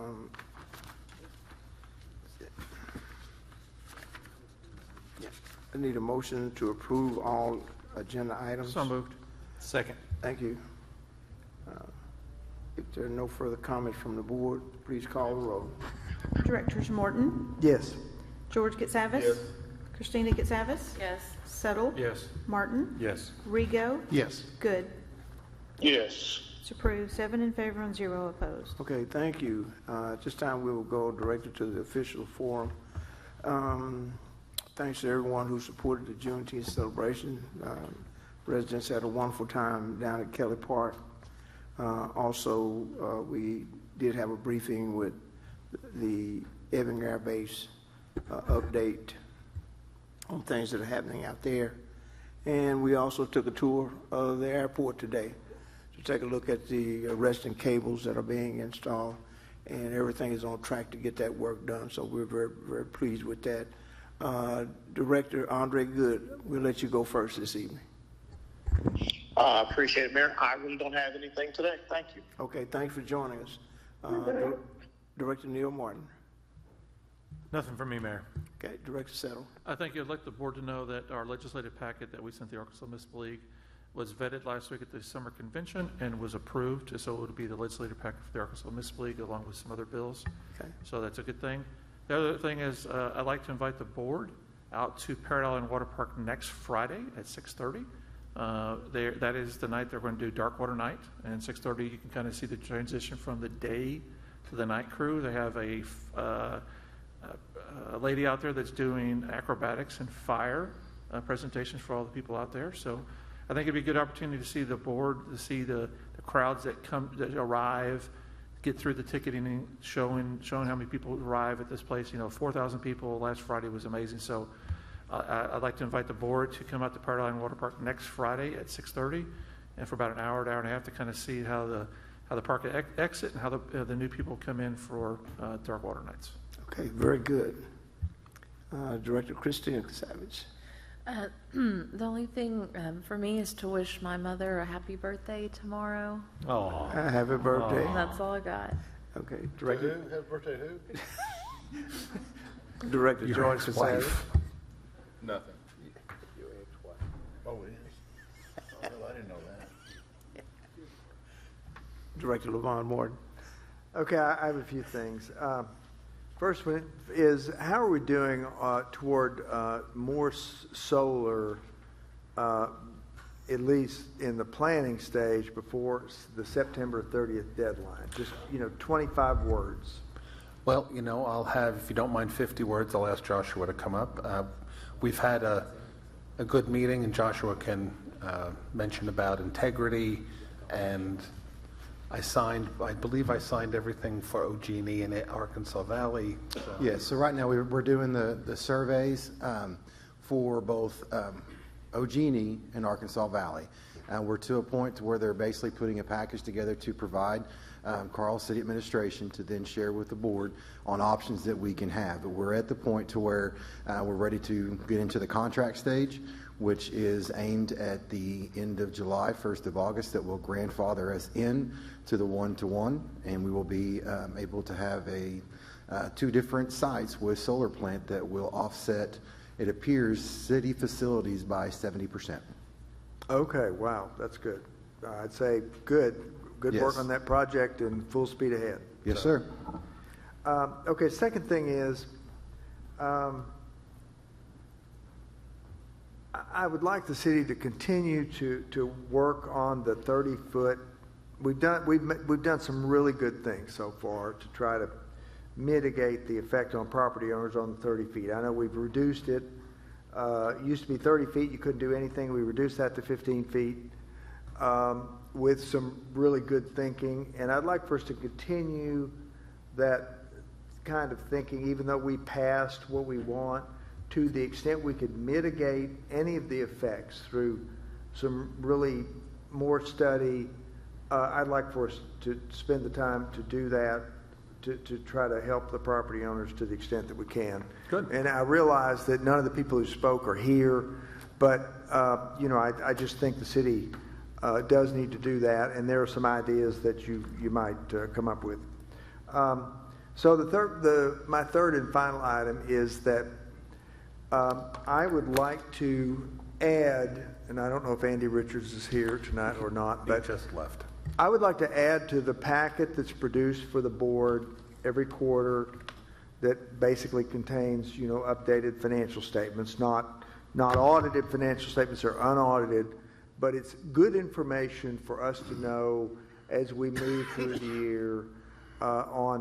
need a motion to approve all agenda items. So moved. Second. Thank you. If there are no further comments from the board, please call the roll. Directors Morton, Yes. George Katsavas. Yes. Christina Katsavas. Yes. Settle. Yes. Martin. Yes. Rigo. Yes. Good. Yes. It's approved, 7 in favor and 0 opposed. Okay, thank you. At this time, we will go directly to the official forum. Thanks to everyone who supported the Juneteenth celebration. Residents had a wonderful time down at Kelly Park. Also, we did have a briefing with the Ebbing Air Base update on things that are happening out there. And we also took a tour of the airport today to take a look at the arresting cables that are being installed, and everything is on track to get that work done. So we're very, very pleased with that. Director Andre Good, we'll let you go first this evening. Appreciate it, Mayor. I really don't have anything today. Thank you. Okay, thanks for joining us. Director Neil Martin. Nothing from me, Mayor. Okay, Director Settle. I think I'd like the board to know that our legislative packet that we sent the Arkansas Municipal League was vetted last week at the summer convention and was approved, so it would be the legislative packet for the Arkansas Municipal League along with some other bills. Okay. So that's a good thing. The other thing is I'd like to invite the board out to Parrot Island Water Park next Friday at 6:30. That is the night they're going to do dark water night, and 6:30 you can kind of see the transition from the day to the night crew. They have a lady out there that's doing acrobatics and fire presentations for all the people out there. So I think it'd be a good opportunity to see the board, to see the crowds that arrive, get through the ticketing, showing how many people arrive at this place. 4,000 people last Friday was amazing. So I'd like to invite the board to come out to Parrot Island Water Park next Friday at 6:30, and for about an hour and a half to kind of see how the park exit and how the new people come in for dark water nights. Okay, very good. Director Christine Savage. The only thing for me is to wish my mother a happy birthday tomorrow. Oh, Happy birthday. That's all I got. Okay, Director. Happy birthday, who? Director George Savage. Nothing. Oh, it is? Oh, well, I didn't know that. Director Levon Morton. Okay, I have a few things. First one is, how are we doing toward more solar, at least in the planning stage, before the September 30th deadline? Just, 25 words. Well, I'll have, if you don't mind, 50 words. I'll ask Joshua to come up. We've had a good meeting, and Joshua can mention about integrity, and I believe I signed everything for OG&E in Arkansas Valley. So. Yes, so right now we're doing the surveys for both OG&E and Arkansas Valley. We're to a point to where they're basically putting a package together to provide Carl City Administration to then share with the board on options that we can have. But we're at the point to where we're ready to get into the contract stage, which is aimed at the end of July, 1st of August, that will grandfather us in to the one-to-one, and we will be able to have two different sites with solar plant that will offset, it appears, city facilities by 70%. Okay, wow, that's good. I'd say good Yes. work on that project and full speed ahead. Yes, sir. Okay, second thing is, I would like the city to continue to work on the 30-foot. We've done some really good things so far to try to mitigate the effect on property owners on the 30 feet. I know we've reduced it. It used to be 30 feet. You couldn't do anything. We reduced that to 15 feet with some really good thinking. And I'd like for us to continue that kind of thinking, even though we passed what we want, to the extent we could mitigate any of the effects through some really more study. I'd like for us to spend the time to do that, to try to help the property owners to the extent that we can. Good. And I realize that none of the people who spoke are here, but I just think the city does need to do that, and there are some ideas that you might come up with. So my third and final item is that I would like to add, and I don't know if Andy Richards is here tonight or not, but He just left. I would like to add to the packet that's produced for the board every quarter that basically contains, updated financial statements, not audited financial statements or unaudited, but it's good information for us to know as we move through the year on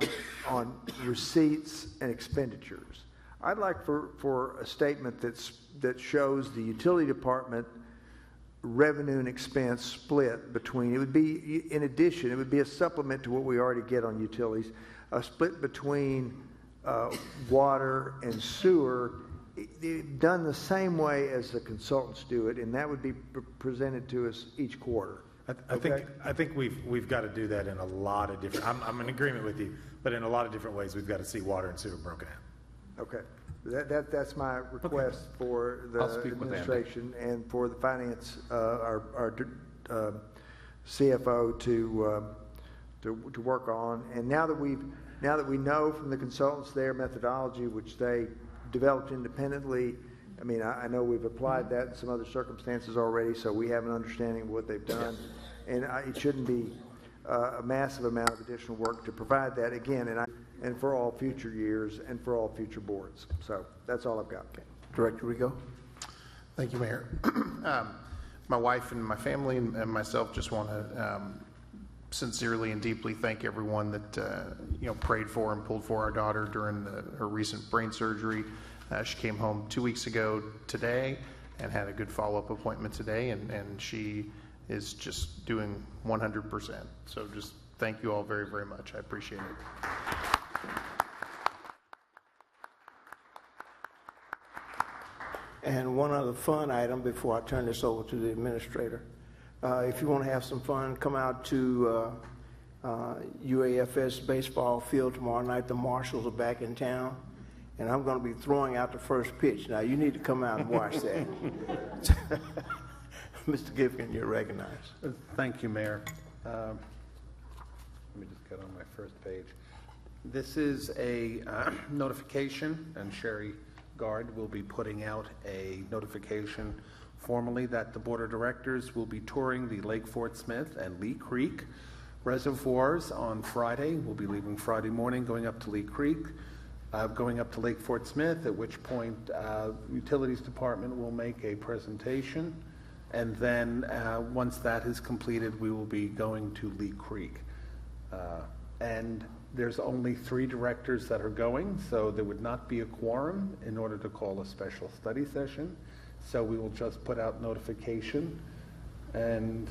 receipts and expenditures. I'd like for a statement that shows the utility department revenue and expense split between, it would be, in addition, it would be a supplement to what we already get on utilities, a split between water and sewer, done the same way as the consultants do it, and that would be presented to us each quarter. I think we've got to do that in a lot of different. I'm in agreement with you, but in a lot of different ways, we've got to see water and sewer broken out. Okay, that's my request for the administration and for the finance, our CFO to work on. And now now that we know from the consultants their methodology, which they developed independently, I mean, I know we've applied that in some other circumstances already, so we have an understanding of what they've done. And it shouldn't be a massive amount of additional work to provide that again, and for all future years and for all future boards. So that's all I've got. Okay. Director Rigo? Thank you, Mayor. My wife and my family and myself just want to sincerely and deeply thank everyone that prayed for and pulled for our daughter during her recent brain surgery. She came home 2 weeks ago today and had a good follow-up appointment today, and she is just doing 100%. So just thank you all very, very much. I appreciate it. And one other fun item before I turn this over to the administrator. If you want to have some fun, come out to UAFS baseball field tomorrow night. The Marshals are back in town, and I'm going to be throwing out the first pitch. Now, you need to come out and watch that. Mr. Gifkin, you're recognized. Thank you, Mayor. Let me just get on my first page. This is a notification, and Sherry Guard will be putting out a notification formally that the Board of Directors will be touring the Lake Fort Smith and Lee Creek reservoirs on Friday. We'll be leaving Friday morning, going up to Lee Creek, going up to Lake Fort Smith, at which point Utilities Department will make a presentation, and then once that is completed, we will be going to Lee Creek. And there's only 3 directors that are going, so there would not be a quorum in order to call a special study session. So we will just put out notification, and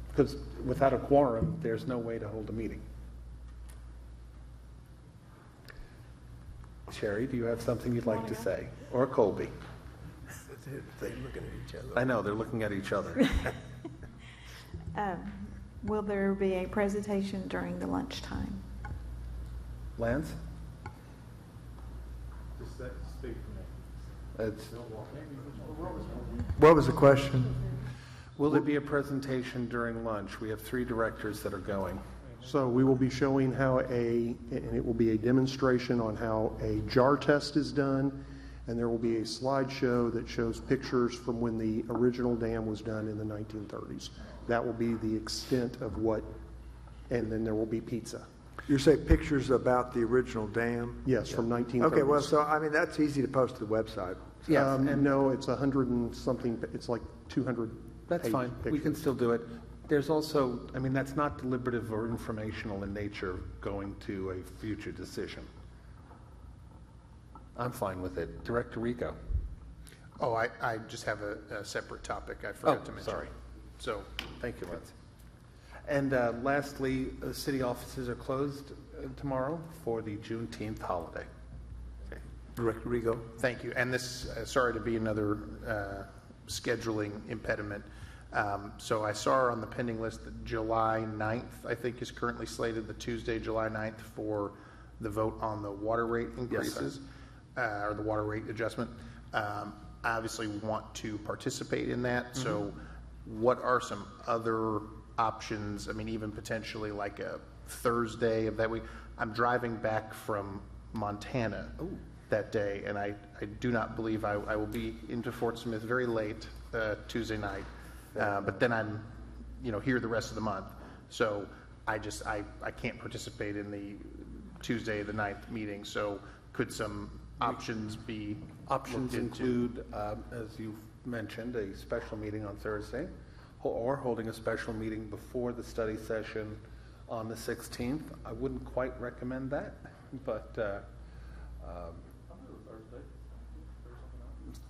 because without a quorum, there's no way to hold a meeting. Sherry, do you have something you'd like to say? Or Colby? They're looking at each other. I know, they're looking at each other. Will there be a presentation during the lunchtime? Lance? Just speak for me. It's, What was the question? will there be a presentation during lunch? We have 3 directors that are going. So we will be showing how and it will be a demonstration on how a jar test is done, and there will be a slideshow that shows pictures from when the original dam was done in the 1930s. That will be the extent of what, and then there will be pizza. You say pictures about the original dam? Yes, from 1930s. Okay, well, so, I mean, that's easy to post to the website. Yes, and no, it's 100 and something, it's like 200 that's fine. pictures. We can still do it. There's also, I mean, that's not deliberative or informational in nature going to a future decision. I'm fine with it. Director Rico. Oh, I just have a separate topic I forgot to mention. Sorry. So, Thank you, Lance. And lastly, city offices are closed tomorrow for the Juneteenth holiday. Director Rigo? thank you. And this, sorry to be another scheduling impediment. So I saw on the pending list that July 9th, I think, is currently slated, the Tuesday, July 9th, for the vote on the water rate increases, or the water rate adjustment. I obviously want to participate in that. Mm-hmm. So what are some other options? I mean, even potentially like a Thursday of that week. I'm driving back from Montana that day, and I do not believe I will be into Fort Smith very late Tuesday night. But then I'm, here the rest of the month. So I can't participate in the Tuesday the 9th meeting. So could some options be Options include, as you've mentioned, a special meeting on Thursday, or holding a special meeting before the study session on the 16th. I wouldn't quite recommend that, but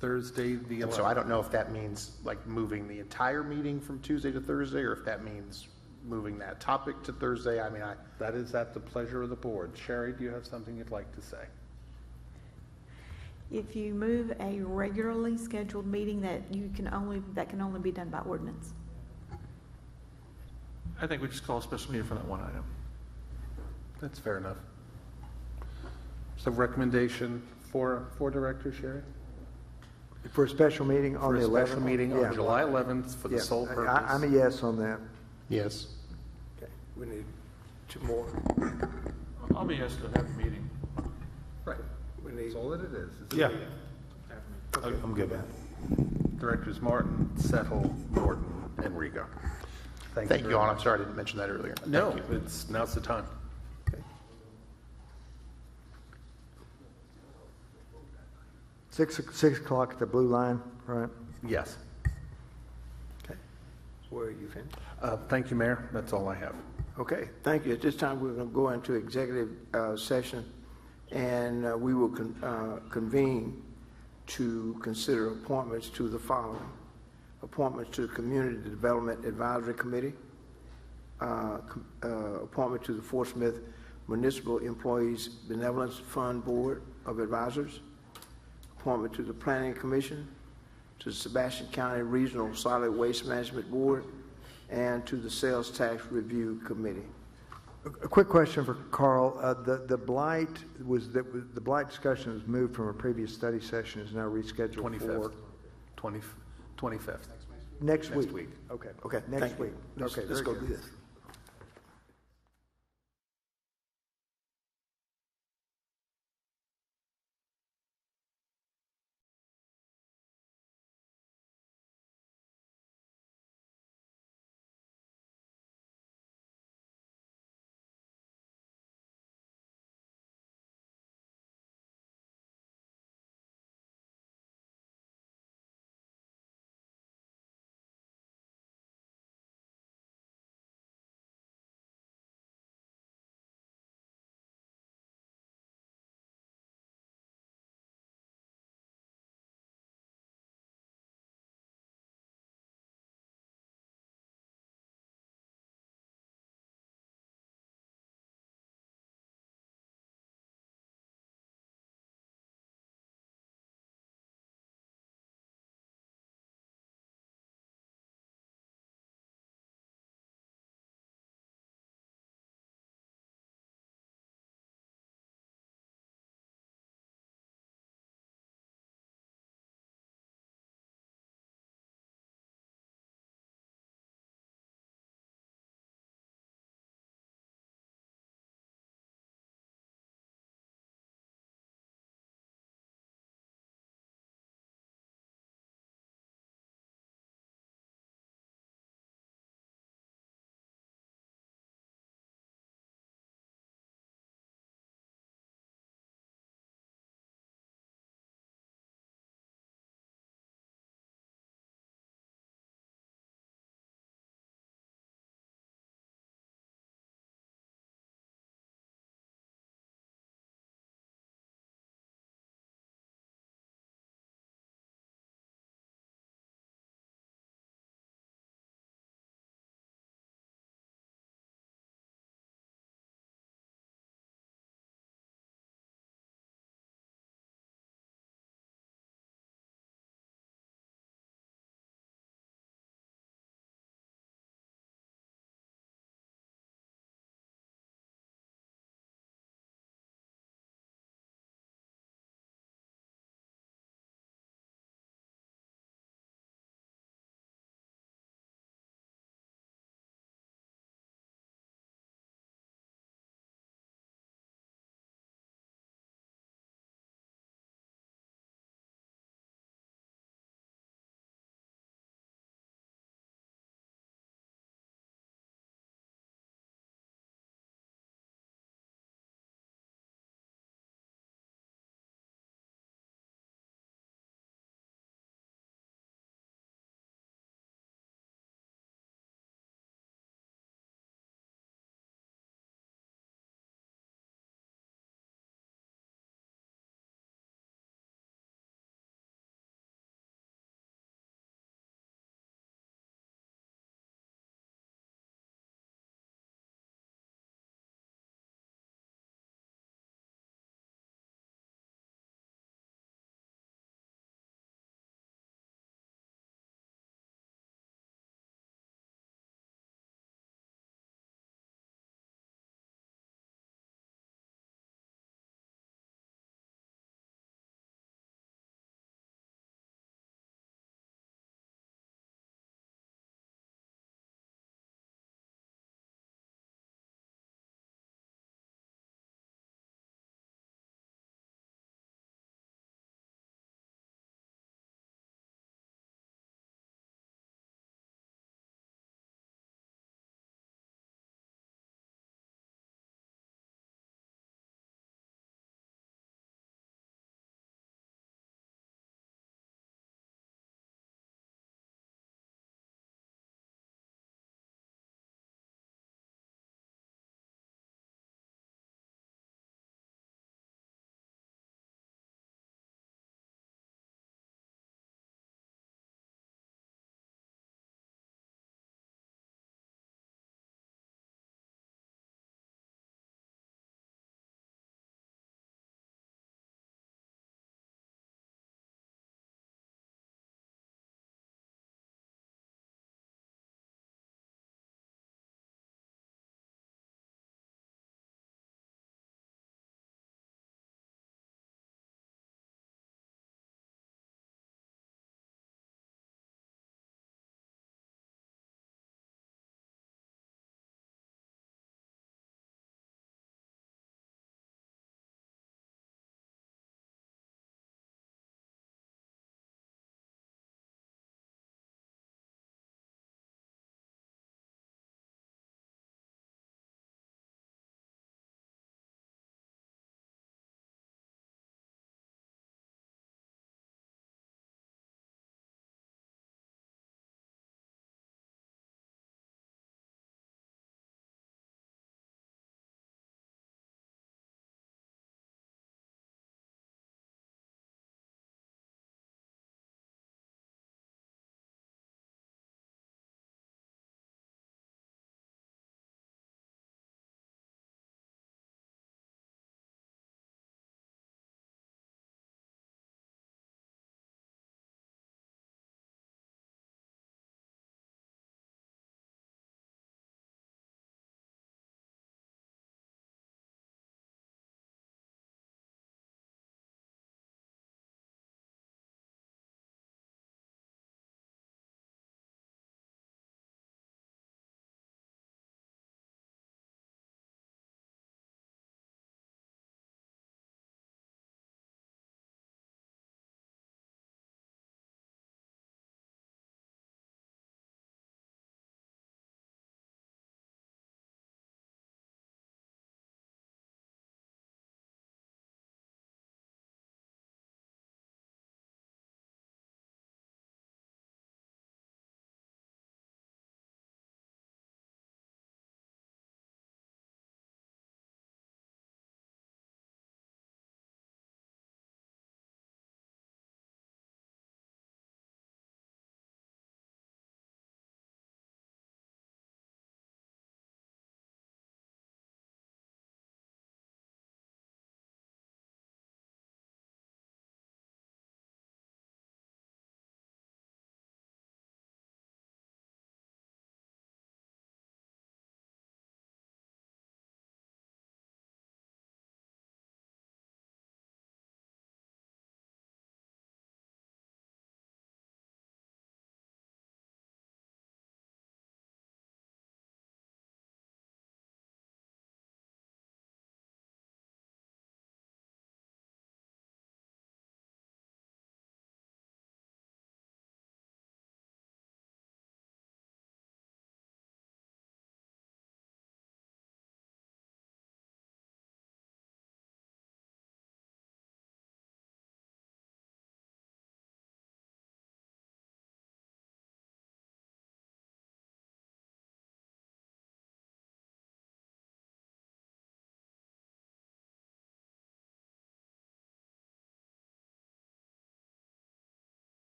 Thursday the 11th. So I don't know if that means like moving the entire meeting from Tuesday to Thursday, or if that means moving that topic to Thursday. I mean, that is at the pleasure of the board. Sherry, do you have something you'd like to say? If you move a regularly scheduled meeting, that can only be done by ordinance. I think we just call a special meeting for that one item. That's fair enough. So recommendation for director, Sherry? For a special meeting on the 11th? For a special meeting on July 11th for the sole purpose. I'm a yes on that. yes. Okay, we need 2 more. I'll be here to have a meeting. Right. That's all that it is. Yeah. I'm good with that. Directors Martin, Settle, Norton, and Rigo. Thank very you all. much. I'm sorry I didn't mention that earlier. No, Thank you. now's the time. Six o'clock at the Blue Line, right? Yes. Okay. Where are you finished? Thank you, Mayor. That's all I have. Okay, thank you. At this time, we're going to go into executive session, and we will convene to consider appointments to the following. Appointments to the Community Development Advisory Committee, appointment to the Fort Smith Municipal Employees Benevolence Fund Board of Advisors, appointment to the Planning Commission, to the Sebastian County Regional Solid Waste Management Board, and to the Sales Tax Review Committee. A quick question for Carl. The blight the blight discussion was moved from a previous study session, is now rescheduled 25th. for 25th. next Next week. week. Okay. Okay, Next thank you. week. Let's Okay. go very do good. this.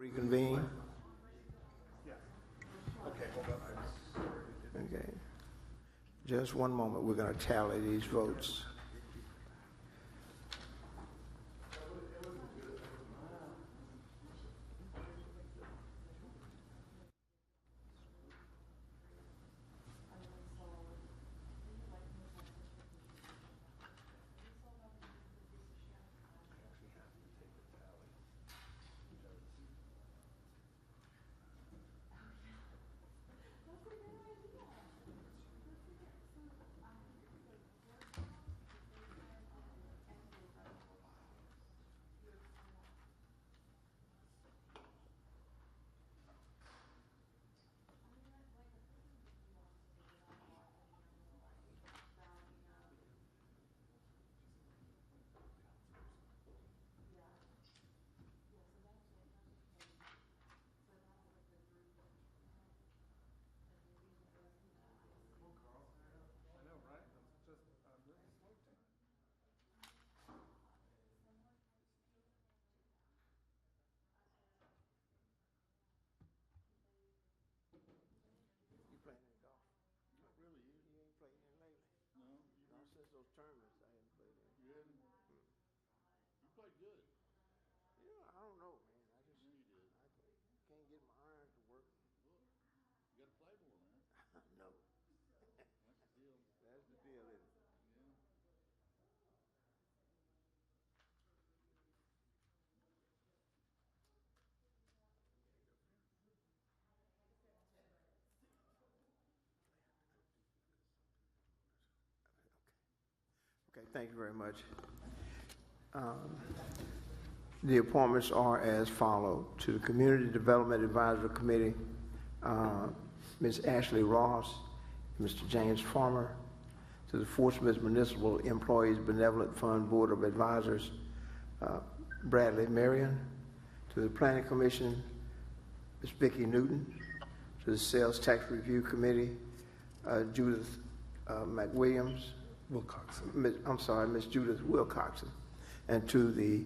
Reconvene. Okay, hold on. Okay. Just one moment. We're going to tally these votes. You playing any golf? Not really. You ain't played any lately? No. Not since those tournaments I haven't played any. You haven't? You played good. Yeah, I don't know, man. I just I can't get my irons to work. Look, you got to play more, man. No. That's the deal. That's the deal, isn't it? Yeah. Okay, thank you very much. The appointments are as follows. To the Community Development Advisory Committee, Ms. Ashley Ross, Mr. James Farmer. To the Fort Smith Municipal Employees Benevolent Fund Board of Advisors, Bradley Marion. To the Planning Commission, Ms. Vicki Newton. To the Sales Tax Review Committee, Judith McWilliams. Wilcoxon. Ms. Judith Wilcoxon. And to the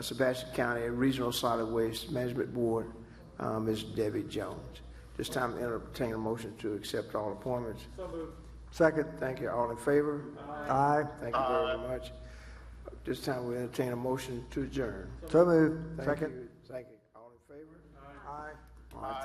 Sebastian County Regional Solid Waste Management Board, Ms. Debbie Jones. This time, entertain a motion to accept all appointments. So moved. Second. Thank you. All in favor? Aye. Thank you very much. This time, we entertain a motion to adjourn. So moved. Thank Second. you. Thank you. All in favor? Aye. All right.